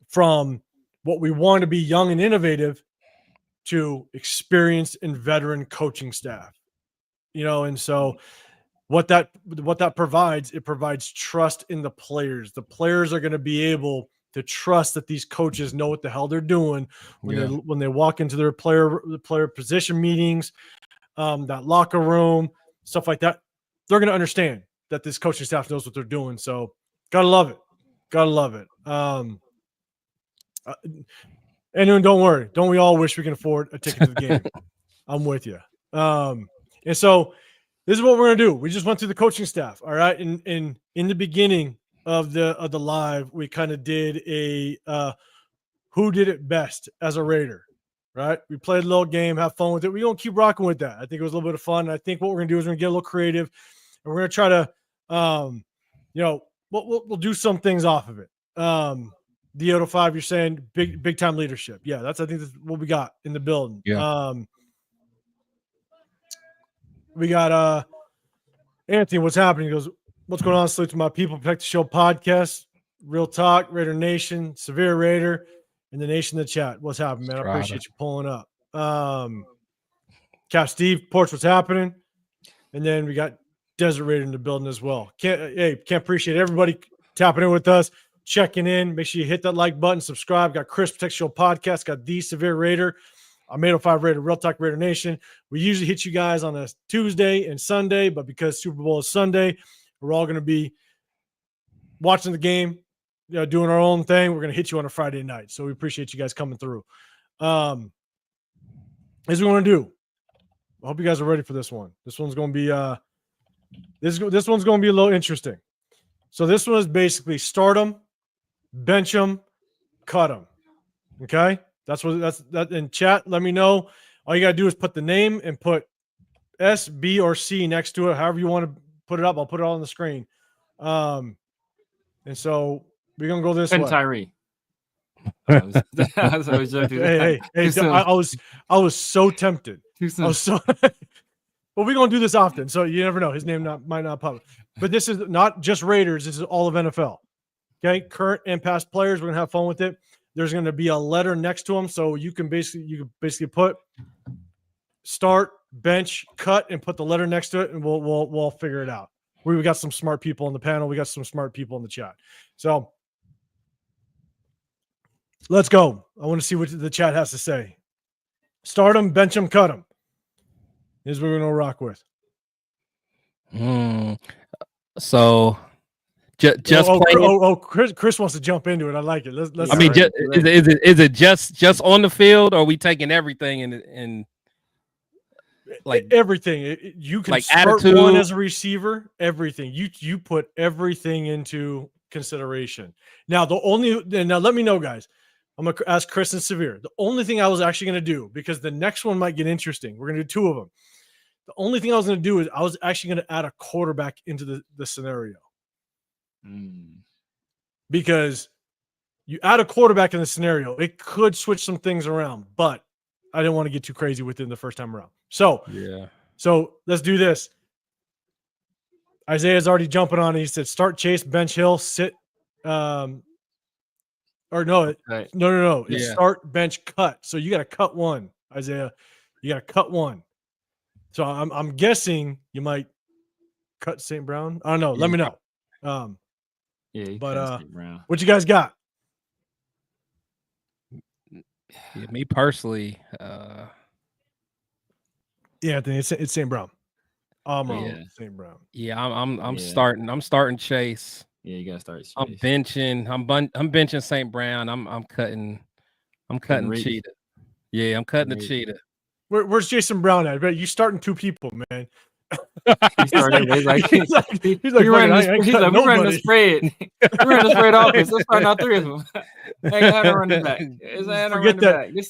from what we want to be young and innovative to experienced and veteran coaching staff. And so what that provides, it provides trust in the players. The players are going to be able to trust that these coaches know what the hell they're doing when they walk into their player position meetings, that locker room, stuff like that. They're going to understand that this coaching staff knows what they're doing. So gotta love it. And don't worry, don't we all wish we can afford a ticket to the game? I'm with you. And so this is what we're gonna do. We just went through the coaching staff, all right. And in the beginning of the live, we kind of did a who did it best as a Raider, right? We played a little game, have fun with it. We're gonna keep rocking with that. I think it was a little bit of fun. I think what we're gonna do is we're gonna get a little creative, and we're gonna try to, we'll do some things off of it. The 5, you're saying big time leadership. Yeah, I think that's what we got in the building. Yeah. We got Anthony, what's happening? He goes, what's going on? Salute to my people, Protect the Show podcast, Real Talk, Raider Nation, Severe Raider, and the Nation in the chat. What's happening, man? I appreciate you pulling up. Cap Steve, Porch, what's happening? And then we got Desert Raider in the building as well. Can't appreciate everybody tapping in with us, checking in. Make sure you hit that like button, subscribe. Got Chris Protect the Show podcast, got the Severe Raider. I'm 805 Raider, Real Talk Raider Nation. We usually hit you guys on a Tuesday and Sunday, but because Super Bowl is Sunday, we're all going to be watching the game, doing our own thing. We're going to hit you on a Friday night. So we appreciate you guys coming through. As we want to do, I hope you guys are ready for this one. This one's going to be this one's going to be a little interesting. So this one is basically start them, bench them, cut them. Okay? That's in chat. Let me know. All you got to do is put the name and put S, B, or C next to it. However you want to put it up. I'll put it all on the screen. And so we're going to go this way. Tyree. Hey, I was so tempted. I was so but we're going to do this often. So you never know. His name might not pop up. But this is not just Raiders. This is all of NFL. Okay? Current and past players. We're going to have fun with it. There's going to be a letter next to them, so you can basically put start, bench, cut, and put the letter next to it, and we'll figure it out. We got some smart people on the panel. We got some smart people in the chat. So let's go. I want to see what the chat has to say. Start them, bench them, cut them. Is what we're going to rock with. So. Chris wants to jump into it. I like it. Let's I mean, is it just on the field, or are we taking everything and like everything? You can like start attitude. One as a receiver. Everything you put everything into consideration. Now let me know, guys. I'm going to ask Chris and Severe. The only thing I was actually going to do, because the next one might get interesting. We're going to do 2 of them. The only thing I was going to do is I was actually going to add a quarterback into the scenario. Because you add a quarterback in the scenario, it could switch some things around, but I didn't want to get too crazy with it the first time around. So let's do this. Isaiah's already jumping on it. He said start Chase, bench Hill, sit. No. It's start, bench, cut. So you got to cut one, Isaiah. You got to cut one. So I'm guessing you might cut St. Brown. I don't know. Let me know. What you guys got? Yeah, me personally, Anthony, it's St. Brown. St. Brown. Yeah, I'm starting Chase. Yeah, you gotta start Chase. I'm benching St. Brown. I'm cutting Cheetah. Yeah, I'm cutting the Cheetah. Where's Jason Brown at? You starting 2 people, man. He's running the spread. We're running the spread offense. Let's start out 3 of them. Ain't had a running back.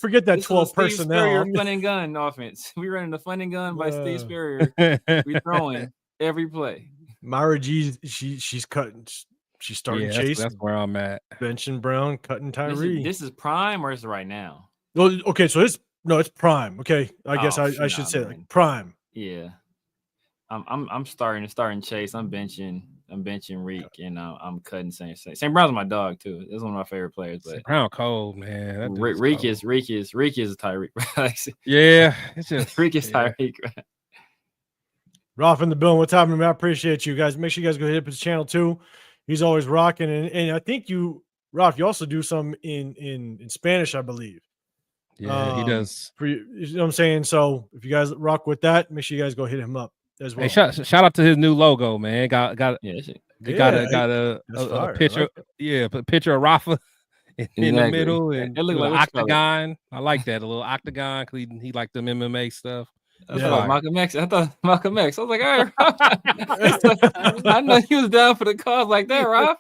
Forget that 12 personnel. Fun and gun offense. We running the fun and gun by Steve Spurrier. We throwing every play. Myra G, she's cutting. She's starting Chase. That's where I'm at. Benching Brown, cutting Tyree. This is prime or is it right now? Well, okay, so it's prime. Okay, I guess I should say like prime. Yeah. I'm starting Chase. I'm benching Reek, and I'm cutting St. Brown's my dog too. That's one of my favorite players. But St. Brown cold, man. Reek is Tyreek. Yeah, it's just Reek is Tyreek. Rolf in the building. What's happening, man? I appreciate you guys. Make sure you guys go hit up his channel too. He's always rocking, and I think Rolf, you also do some in Spanish, I believe. Yeah, he does. For you know what I'm saying? So if you guys rock with that, make sure you guys go hit him up as well. Hey, shout out to his new logo, man. Got a picture. A picture of Rafa in the middle and it looked like octagon. I like that, a little octagon because he liked them MMA stuff. Malcolm X. I thought Malcolm X. I was like, all right, I know he was down for the cause like that, Rob.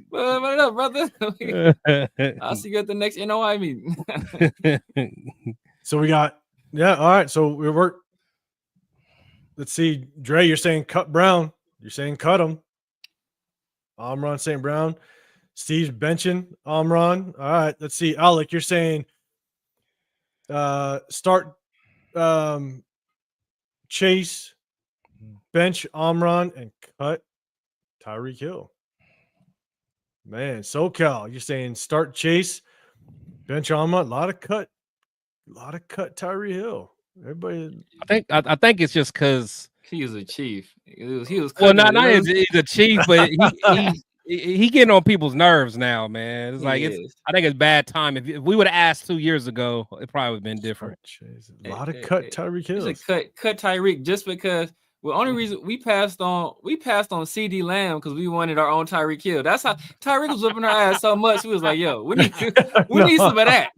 What up, brother? I'll see you at the next NOI meeting. So we got, all right. So we work. Let's see, Dre, you're saying cut Brown. You're saying cut him. Amron St. Brown. Steve's benching Amron. All right. Let's see. Alec, you're saying start Chase, bench Amron, and cut Tyreek Hill. Man, SoCal, you're saying start Chase, bench Amron, a lot of cut Tyreek Hill. Everybody, I think it's just because he was a chief. He was well, not he's a chief, but he getting on people's nerves now, man. It's like I think it's bad time. If we would have asked 2 years ago, it probably would have been different. A lot of cut Tyreek Hill. Cut Tyreek just because. Well, only reason we passed on CD Lamb because we wanted our own Tyreek Hill. That's how Tyreek was whipping our ass so much. We was like, "Yo, we need some of that."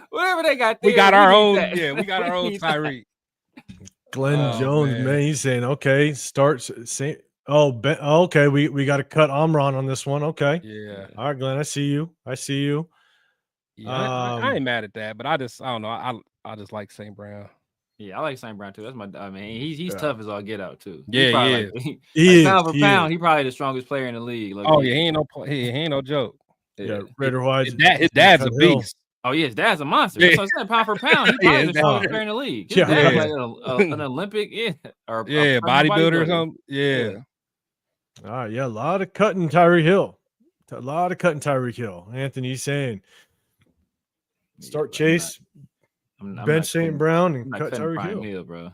Whatever they got there, we got our own. Yeah, we got our own Tyreek. Glenn Jones, man, he's saying, "Okay, start St. Okay, we got to cut Amron on this one. Okay, yeah. All right, Glenn, I see you. Yeah, I ain't mad at that, but I don't know. I just like St. Brown. Yeah, I like St. Brown too. That's he's tough as all get out too. Yeah, pound for pound, he probably the strongest player in the league. He ain't no joke. Yeah, red or white. His dad's a beast. Oh yeah, his dad's a monster. That's what I said, pound for pound, he probably the strongest player in the league. His dad's like an Olympic, or bodybuilder or something. Yeah. All right, a lot of cutting Tyreek Hill. Anthony's saying start Chase. bench St. Brown and cut Tyreek Hill, bro.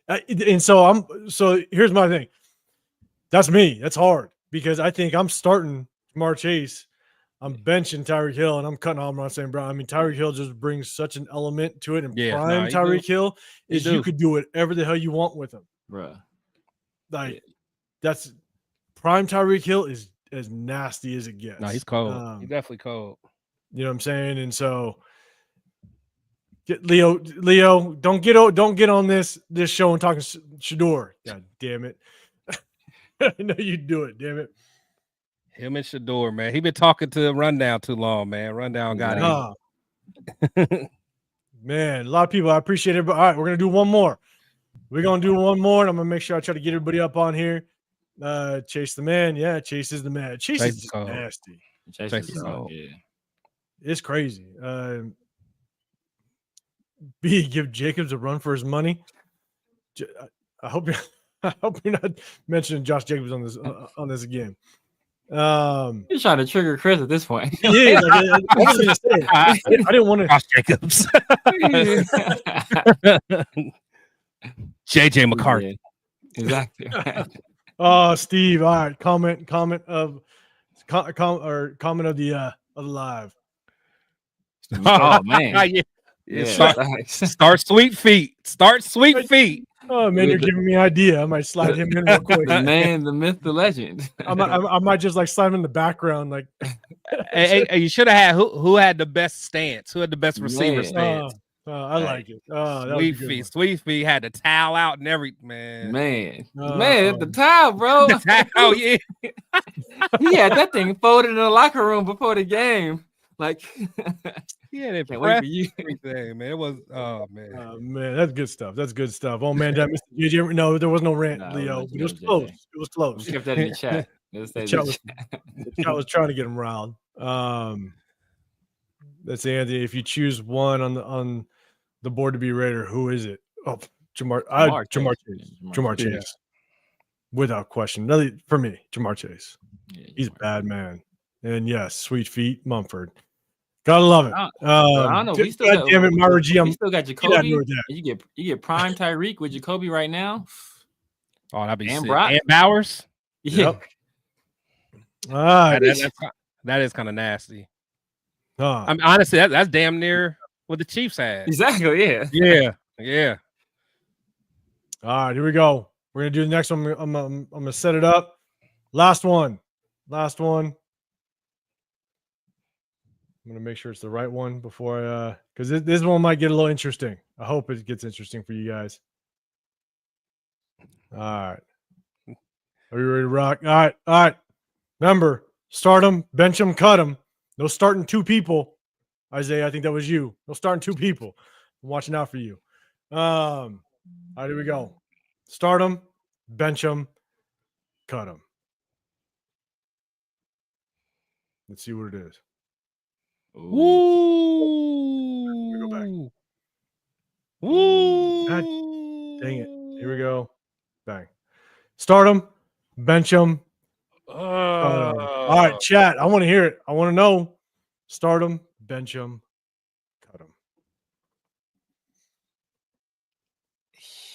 And so here's my thing. That's me. That's hard because I think I'm starting Jamar Chase. I'm benching Tyreek Hill and I'm cutting Amron St. Brown. I mean, Tyreek Hill just brings such an element to it. And prime Tyreek Hill is you could do whatever the hell you want with him, bro. Like that's prime Tyreek Hill is as nasty as it gets. No, he's cold. He's definitely cold. You know what I'm saying? And so. Leo, don't get on this show and talking Shador. God damn it! I know you do it. Damn it. Him and Shador, man. He been talking to Rundown too long, man. Rundown got him. Man, a lot of people. I appreciate it. But all right, we're gonna do one more. We're gonna do one more, and I'm gonna make sure I try to get everybody up on here. Chase the man. Yeah, Chase is the man. Chase is just nasty. Chase is yeah. It's crazy. B, give Jacobs a run for his money. I hope you're not mentioning Josh Jacobs on this again. You're trying to trigger Chris at this point. Yeah, I was gonna say I didn't want to Josh Jacobs. JJ McCarthy. Yeah, exactly. Steve. All right. Comment of the live. Oh man. Yeah. Start sweet feet. Start sweet feet. Oh man, you're giving me an idea. I might slide him in real quick. The man, the myth, the legend. I might just like slide him in the background. Like, hey, you should have had who had the best stance, who had the best receiver stance. I like it. Sweet feet had the towel out and everything, man. The towel, bro. The towel, yeah. He had that thing folded in the locker room before the game. Like, yeah, they can't wait for you. Everything, man. It was, man, that's good stuff. That's good stuff. Oh man, did I miss JJ? No, there was no rant, Leo. It was close. It was close. We kept that in the chat. The chat was trying to get him riled. Let's say, Anthony, if you choose one on the board to be Raider, who is it? Oh, Jamar Chase. Jamar Chase. Yeah. Without question. For me, Jamar Chase. Yeah, he's a bad man. And yes, sweet feet, Mumford. Gotta love it. I don't know. We still damn it, Myra G. We still got Jacoby. You get prime Tyreek with Jacoby right now. Oh, that'd be sick. Brock. And Bowers. Yeah. Yep. All right. That is kind of nasty. I mean, honestly, that's damn near what the Chiefs had. Exactly. Yeah. All right, here we go. We're gonna do the next one. I'm gonna set it up. Last one. I'm going to make sure it's the right one before because this one might get a little interesting. I hope it gets interesting for you guys. All right. Are you ready to rock? All right. Remember, start them, bench them, cut them. No starting two people. Isaiah, I think that was you. No starting two people. I'm watching out for you. All right, here we go. Start them, bench them, cut them. Let's see what it is. Ooh. Go back. Ooh. God, dang it. Here we go. Bang. Start them, bench them. All right, chat. I want to hear it. I want to know. Start them, bench them, cut them.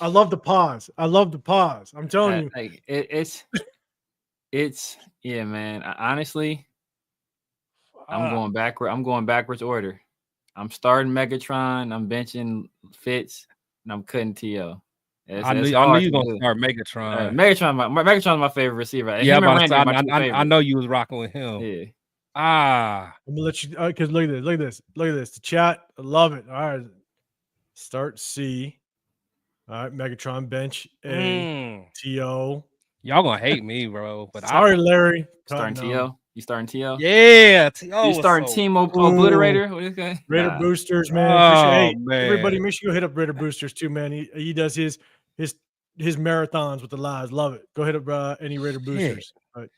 I love the pause. I'm telling you. Like it's yeah, man. Honestly, I'm going backwards order. I'm starting Megatron. I'm benching Fitz, and I'm cutting T.O. I knew you were gonna start Megatron. Megatron's my favorite receiver. Yeah, I know you was rocking with him. Yeah. I'm gonna let you because look at this. The chat. I love it. All right. Start C. All right, Megatron bench A T.O. Y'all gonna hate me, bro. But sorry, Larry. Starting T.O. You starting T.O.? Yeah, T.O. You starting Team Obliterator? What is that? Raider Boosters, man. Man. Everybody, make sure you hit up Raider Boosters too, man. He does his marathons with the lives. Love it. Go hit up any Raider Boosters. Right.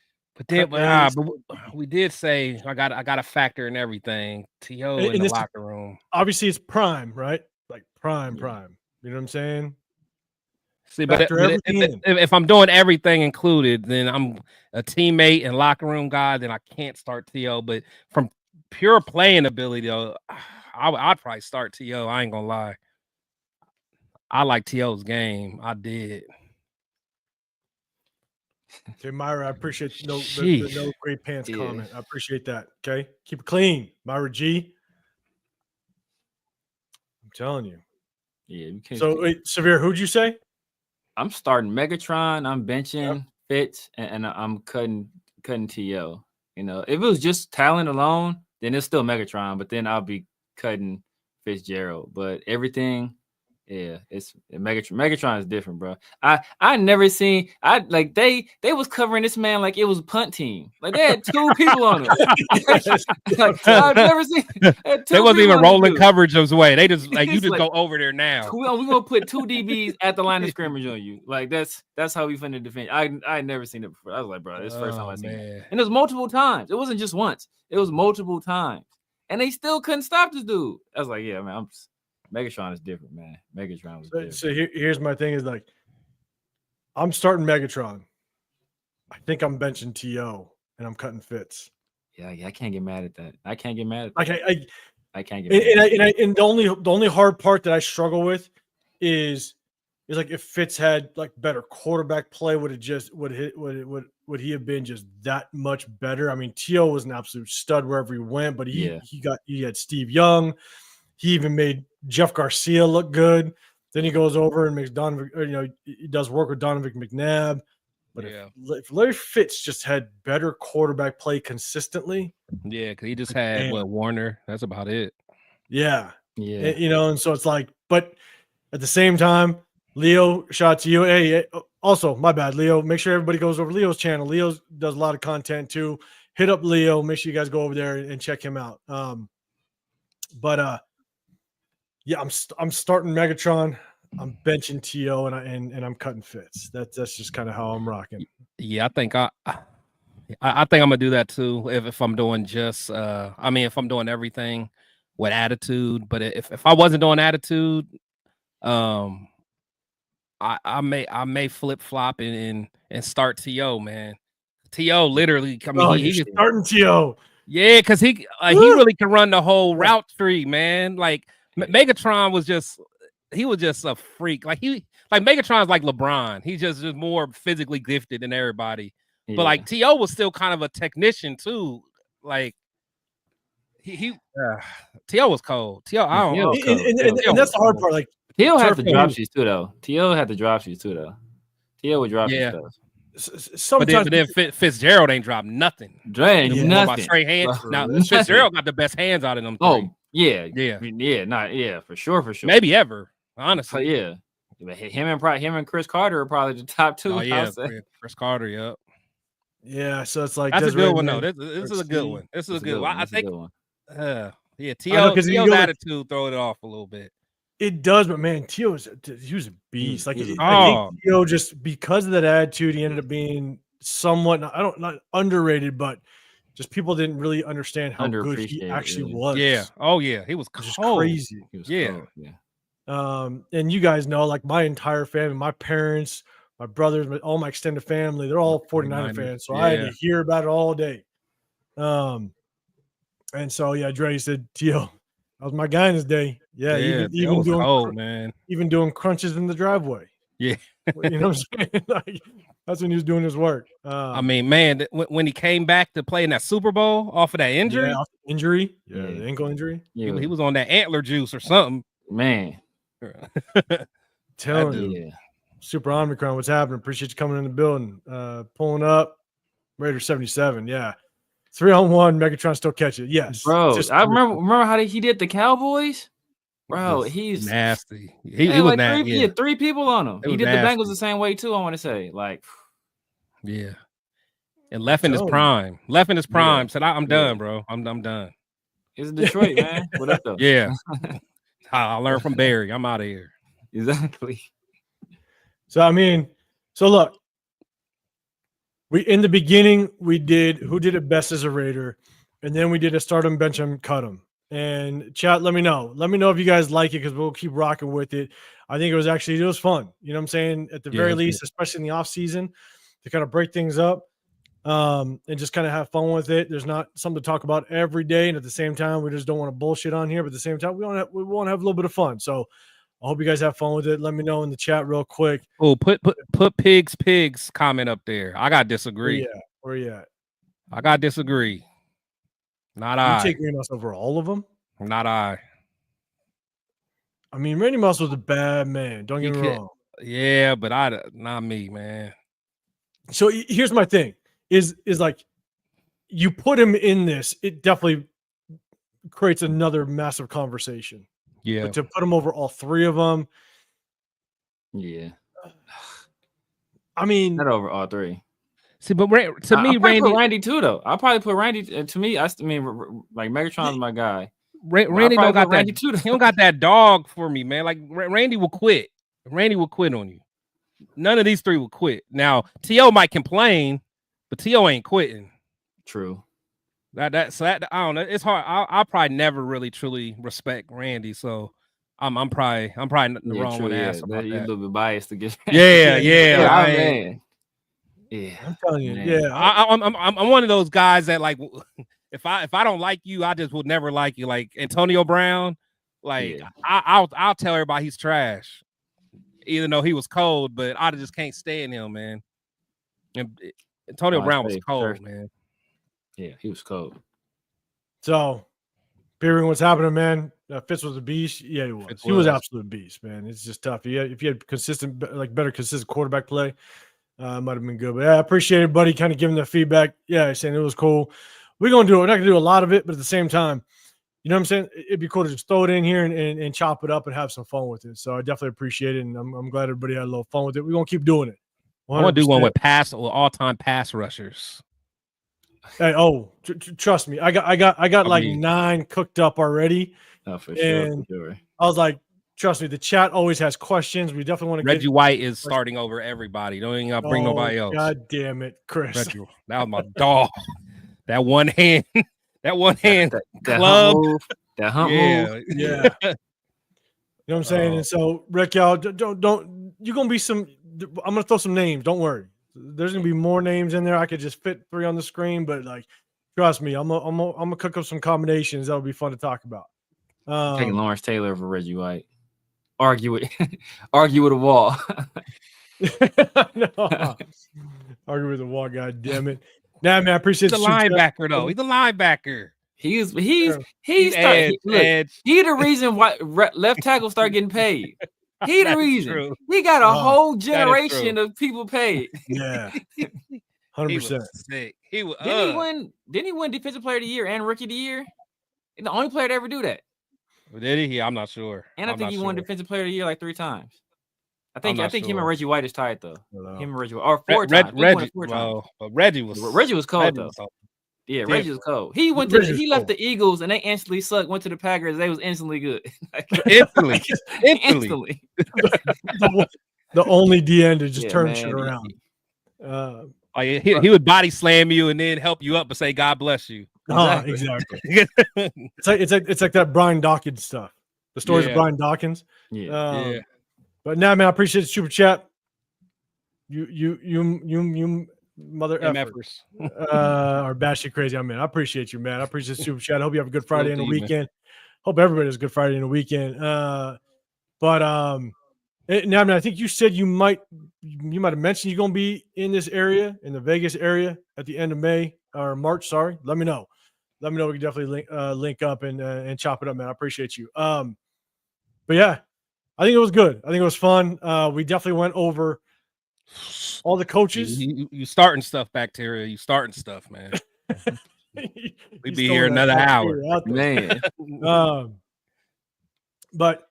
But we did say I got a factor in everything. T.O. in the locker room. Obviously, it's prime, right? Like prime. You know what I'm saying? See, but if I'm doing everything included, then I'm a teammate and locker room guy. Then I can't start T.O. But from pure playing ability, though, I'd probably start T.O. I ain't gonna lie. I like T.O.'s game. I did. Okay, Myra, I appreciate the no great pants comment. I appreciate that. Okay, keep it clean, Myra G. I'm telling you. Yeah. You can't so, wait, Severe, who'd you say? I'm starting Megatron. I'm benching Fitz, and I'm cutting T.O. You know, if it was just talent alone, then it's still Megatron. But then I'll be cutting Fitzgerald. But everything Yeah, it's Megatron. Megatron is different, bro. I never seen like they was covering this man like it was a punt team. Like they had 2 people on him. Like, I've never seen. They wasn't even rolling coverage those way. They just like you just go over there now. We're gonna put 2 DBs at the line of scrimmage on you. Like that's how we finna defend. I never seen it before. I was like, bro, this is the first time I seen it. And it was multiple times. It wasn't just once. It was multiple times, and they still couldn't stop this dude. I was like, yeah, man, Megatron is different, man. Megatron was different. So here's my thing is like, I'm starting Megatron. I think I'm benching T.O. and I'm cutting Fitz. Yeah, I can't get mad at that. I can't get mad at that. I can't get mad at that. And the only hard part that I struggle with is like if Fitz had like better quarterback play, would he have been just that much better? I mean, T.O. was an absolute stud wherever he went, but he had Steve Young. He even made Jeff Garcia look good. Then he goes over and makes Donovan, he does work with Donovan McNabb. But if Larry Fitz just had better quarterback play consistently. Yeah, because he just had Warner. That's about it. Yeah. And so it's like, but at the same time, Leo, shout out to you. Hey, also, my bad, Leo. Make sure everybody goes over Leo's channel. Leo does a lot of content too. Hit up Leo. Make sure you guys go over there and check him out. Yeah, I'm starting Megatron. I'm benching T.O. and I'm cutting Fitz. That's just kind of how I'm rocking. Yeah, I think I think I'm gonna do that too. If I'm doing just, if I'm doing everything with attitude, but if I wasn't doing attitude, I may flip flop and start T.O. man. T.O. literally, he's starting T.O. Yeah, because he really can run the whole route tree, man. Like. Megatron was just a freak. Like Megatron's like LeBron. He's just more physically gifted than everybody. Yeah. But like T.O. was still kind of a technician too. Like T.O. was cold. T.O. I don't know. And that's the hard part. Like T.O. had the drop sheets too, though. T.O. had the drop sheets too, though. T.O. would drop sheets stuff. Sometimes, but then Fitzgerald ain't dropped nothing. Nothing. My straight hands. Now Fitzgerald got the best hands out of them. Oh. Yeah, for sure. Maybe ever, honestly. Yeah, him and Chris Carter are probably the top 2. Oh yeah, Chris Carter. Yep. Yeah, so it's like that's a good one though. This is a good one. This is a good one. I think. T.O.'s attitude throw it off a little bit. It does, but man, he was a beast. I think T.O. just because of that attitude, he ended up being somewhat not underrated, but. Just people didn't really understand how good he actually was. Yeah. Oh yeah. He was just crazy. He was cold. Yeah. And you guys know, like my entire family, my parents, my brothers, all my extended family, they're all 49er fans. So I had to hear about it all day. And so Dre said, T.O., that was my guy in his day. Yeah. Even doing even doing crunches in the driveway. Yeah. You know what I'm saying? Like, that's when he was doing his work. Man, when he came back to play in that Super Bowl off of that injury, the ankle injury. Yeah, he was on that antler juice or something. Man, telling you, Super Omicron, what's happening? Appreciate you coming in the building, pulling up. Raiders 77, 3-on-1. Megatron still catch it. Yes, bro. I remember how he did the Cowboys. Bro, he's nasty. He was like nasty. He had 3 people on him. He did nasty. The Bengals the same way too. I want to say, like, yeah. And left in his prime. Said, "I'm done, bro. I'm done." It's Detroit, man. What up, though? Yeah. I learned from Barry. I'm out of here. Exactly. So look, in the beginning we did who did it best as a Raider, and then we did a start him, bench him, cut him. And chat, let me know if you guys like it, because we'll keep rocking with it. I think it was fun. You know what I'm saying? At the very least, especially in the off season, to kind of break things up and just kind of have fun with it. There's not something to talk about every day, and at the same time, we just don't want to bullshit on here. But at the same time, we want to have a little bit of fun. So I hope you guys have fun with it. Let me know in the chat real quick. Oh, put pigs comment up there. I got disagree. Where you at? I got disagree. Not I. You take Randy Moss over all of them? Not I. I mean, Randy Moss was a bad man. Don't get me wrong. Yeah, but not me, man. So here's my thing: is like you put him in this, it definitely creates another massive conversation. Yeah. But to put him over all 3 of them, Yeah. I mean, Not over all three. See, but to me, Randy, put Randy too, though. I'll probably put Randy. To me, I mean, like Megatron's my guy. Randy don't got that. Too, he don't got that dog for me, man. Like Randy will quit. Randy will quit on you. None of these three will quit. Now T.O. might complain, but T.O. ain't quitting. True. That I don't know. It's hard. I'll probably never really truly respect Randy. So I'm probably the wrong one to ask about that. You're a little bit biased against. Yeah. Man. Yeah, I'm telling you. Man. Yeah, I'm one of those guys that like if I don't like you, I just would never like you. Like Antonio Brown, like I'll tell everybody he's trash, even though he was cold. But I just can't stand him, man. And Antonio Brown was cold, man. Yeah, he was cold. So, hearing what's happening, man. Fitz was a beast. Yeah, he was. He was absolute beast, man. It's just tough. If you had consistent quarterback play. Might have been good, but yeah, I appreciate everybody kind of giving the feedback. Yeah, saying it was cool. We're not gonna do a lot of it, but at the same time, you know what I'm saying? It'd be cool to just throw it in here and chop it up and have some fun with it. So I definitely appreciate it, and I'm glad everybody had a little fun with it. We're gonna keep doing it. 100%. I want to do one with all-time pass rushers. Hey, trust me, I got like 9 cooked up already. Oh, for sure. I was like, trust me, the chat always has questions. We definitely want to. Reggie White is starting over everybody. Don't even bring nobody else. God damn it, Chris! Reggie, that was my dog. That one hand, that club, that hump move. Yeah. You know what I'm saying? And so, Rick, y'all, don't. You're gonna be some. I'm gonna throw some names. Don't worry. There's gonna be more names in there. I could just fit 3 on the screen, but like, trust me, I'm gonna cook up some combinations that'll be fun to talk about. Taking Lawrence Taylor over Reggie White. Argue with a wall. No. Argue with a wall. God damn it! Nah, man, I appreciate the linebacker though. He's a linebacker. He's the reason why left tackle start getting paid. He the reason. True. He got a whole generation of people paid. Yeah, 100%. He was. Didn't he win Defensive Player of the Year and Rookie of the Year? He's the only player to ever do that. Did he? Yeah, I'm not sure. And I think he won Defensive Player of the Year like 3 times. I think him and Reggie White is tied though. Him and Reggie White, or 4 times. Reggie was cold though. Yeah, Reggie was cold. He went to he left the Eagles and they instantly sucked. Went to the Packers. They was instantly good. Instantly. The only DN to just turn shit around. He would body slam you and then help you up and say God bless you. Exactly. It's like that Brian Dawkins stuff. The stories of Brian Dawkins. Yeah. But now, man, I appreciate the super chat. You mother effers. Or batshit crazy. I mean, I appreciate you, man. I appreciate the super chat. I hope you have a good Friday and a weekend. Hope everybody has a good Friday and a weekend. Now, man, I think you said you might have mentioned you're gonna be in this area, in the Vegas area, at the end of May or March. Sorry, let me know. We can definitely link up and chop it up, man. I appreciate you. But yeah, I think it was good. I think it was fun. We definitely went over all the coaches. You starting stuff, Bacteria. You starting stuff, man. We'd be here another hour, man. But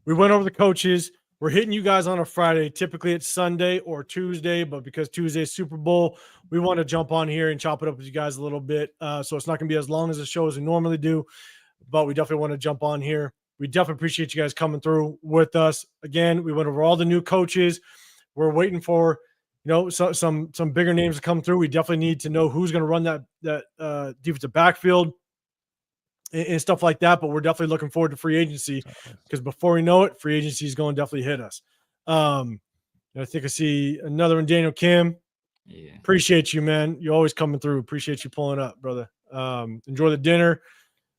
we went over the coaches. We're hitting you guys on a Friday. Typically it's Sunday or Tuesday, but because Tuesday is Super Bowl, we want to jump on here and chop it up with you guys a little bit. So it's not going to be as long as the show as we normally do, but we definitely want to jump on here. We definitely appreciate you guys coming through with us. Again, we went over all the new coaches. We're waiting for, some bigger names to come through. We definitely need to know who's going to run that defensive backfield and stuff like that. But we're definitely looking forward to free agency because before we know it, free agency is going to definitely hit us. I think I see another one, Daniel Kim. Yeah. Appreciate you, man. You're always coming through. Appreciate you pulling up, brother. Enjoy the dinner.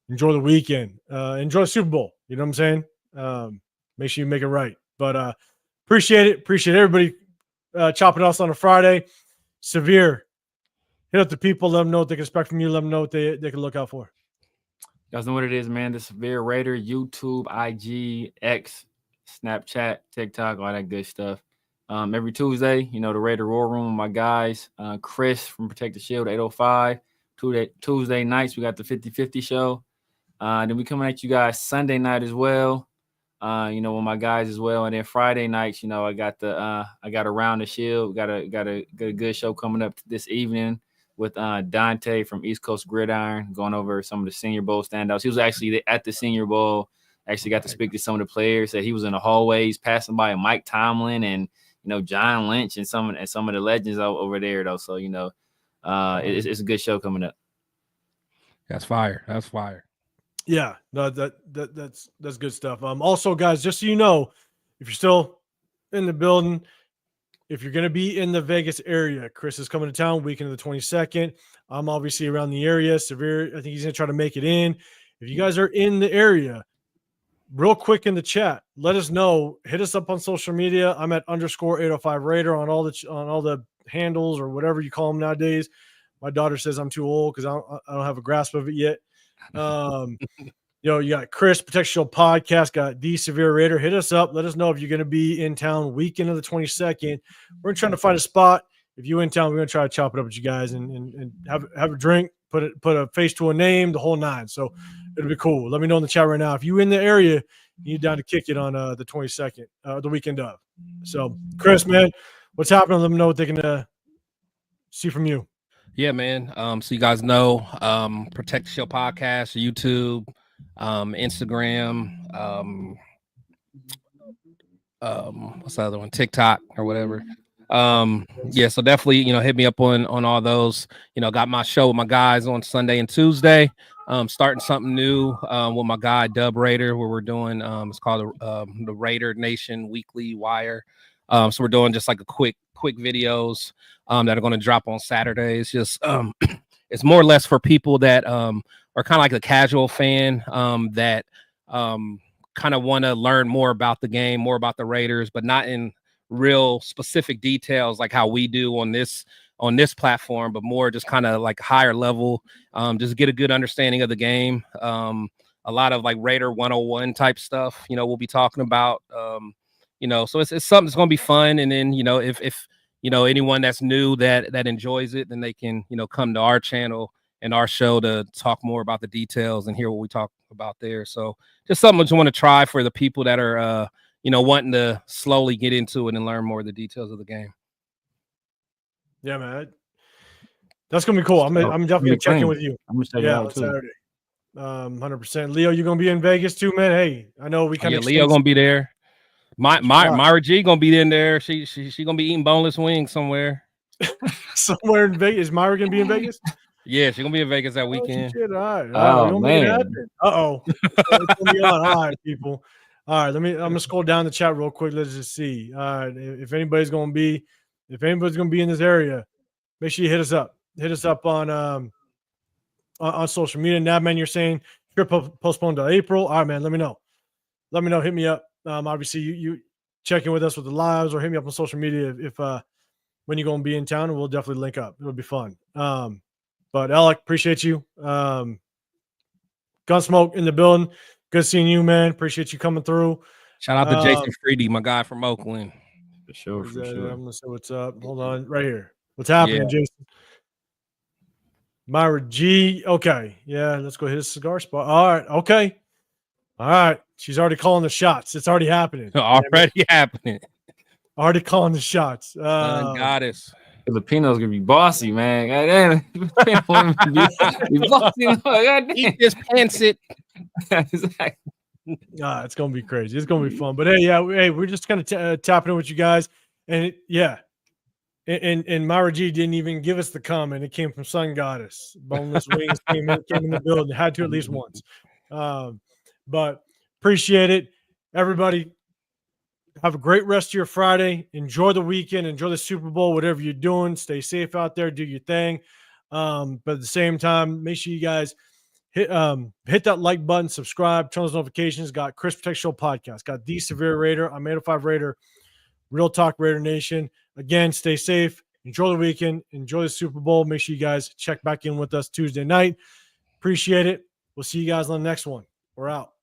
Enjoy the weekend. Enjoy the Super Bowl. You know what I'm saying? Make sure you make it right. But appreciate it. Appreciate everybody chopping us on a Friday. Severe. Hit up the people. Let them know what they can expect from you. Let them know what they can look out for. You guys know what it is, man. The Severe Raider, YouTube, IG, X, Snapchat, TikTok, all that good stuff. Every Tuesday, the Raider War Room with my guys. Chris from Protect the Shield, 805. Tuesday nights, we got the 50-50 show. Then we coming at you guys Sunday night as well. with my guys as well. And then Friday nights, I got Around the Shield. Got a good show coming up this evening with Dante from East Coast Gridiron, going over some of the Senior Bowl standouts. He was actually at the Senior Bowl. Actually got to speak to some of the players. That he was in the hallways passing by Mike Tomlin and John Lynch and some of the legends over there though. So it's a good show coming up. That's fire. That's fire. Yeah, no, that's good stuff. Also, guys, just so you know, if you're still in the building, if you're going to be in the Vegas area, Chris is coming to town weekend of the 22nd. I'm obviously around the area. Severe, I think he's going to try to make it in. If you guys are in the area, real quick in the chat, let us know. Hit us up on social media. I'm at _805 Raider on all the handles or whatever you call them nowadays. My daughter says I'm too old because I don't have a grasp of it yet. You got Chris Protect Shield Podcast, got the Severe Raider. Hit us up. Let us know if you're going to be in town weekend of the 22nd. We're trying to find a spot. If you're in town, we're going to try to chop it up with you guys and have a drink, put a face to a name, the whole nine. So it'll be cool. Let me know in the chat right now. If you're in the area, you're down to kick it on the 22nd, the weekend of. So, Chris, man, what's happening? Let me know what they can see from you. Yeah, man. So you guys know, Protect the Show Podcast, YouTube, Instagram, what's the other one? TikTok or whatever. Yeah, so definitely, hit me up on all those. Got my show with my guys on Sunday and Tuesday. Starting something new with my guy Dub Raider, where we're doing it's called the Raider Nation Weekly Wire. So we're doing just like a quick videos that are going to drop on Saturdays. Just it's more or less for people that are kind of like a casual fan that kind of want to learn more about the game, more about the Raiders, but not in real specific details like how we do on this platform, but more just kind of like higher level, just get a good understanding of the game. A lot of like Raider 101 type stuff, we'll be talking about, so it's something that's going to be fun. And then, if anyone that's new that enjoys it, then they can, come to our channel and our show to talk more about the details and hear what we talk about there. So just something that you want to try for the people that are, wanting to slowly get into it and learn more of the details of the game. Yeah, man. That's going to be cool. I'm definitely going to check in with you. I'm going to check it out too. Saturday. 100%. Leo, you going to be in Vegas too, man? Hey, I know we kind of Leo going to be there. Myra G going to be in there. She going to be eating boneless wings somewhere. Somewhere in Vegas. Is Myra going to be in Vegas? Yeah, she's going to be in Vegas that weekend. Shit, all right. Oh, man. Uh-oh. It's going to be on. All right, people. All right, I'm going to scroll down the chat real quick. Let's just see. All right, if anybody's going to be in this area, make sure you hit us up. Hit us up on social media. Nabman, you're saying trip postponed to April. All right, man, let me know. Hit me up. Obviously, you check in with us with the lives or hit me up on social media if when you're going to be in town, and we'll definitely link up. It'll be fun. But Alec, appreciate you. Gunsmoke in the building. Good seeing you, man. Appreciate you coming through. Shout out to Jason Freedy, my guy from Oakland. For sure. I'm gonna say what's up. Hold on, right here. What's happening, Jason? Myra G. Okay, yeah. Let's go hit a cigar spot. All right. Okay. All right. She's already calling the shots. It's already happening. Happening. Already calling the shots. Goddess. Filipinos gonna be bossy, man. Goddamn. Be bossy. Goddamn. Eat this pants it. It's gonna be crazy. It's gonna be fun. But hey, we're just kind of tapping in with you guys, and and Myra G didn't even give us the comment. It came from Sun Goddess. Boneless Wings came in the building. Had to at least once. But appreciate it, everybody. Have a great rest of your Friday. Enjoy the weekend. Enjoy the Super Bowl. Whatever you're doing, stay safe out there. Do your thing. But at the same time, make sure you guys hit that like button, subscribe, turn those notifications. Got Chris Protect Show Podcast. Got the Severe Raider. I'm 805 Raider. Real Talk Raider Nation. Again, stay safe. Enjoy the weekend. Enjoy the Super Bowl. Make sure you guys check back in with us Tuesday night. Appreciate it. We'll see you guys on the next one. We're out.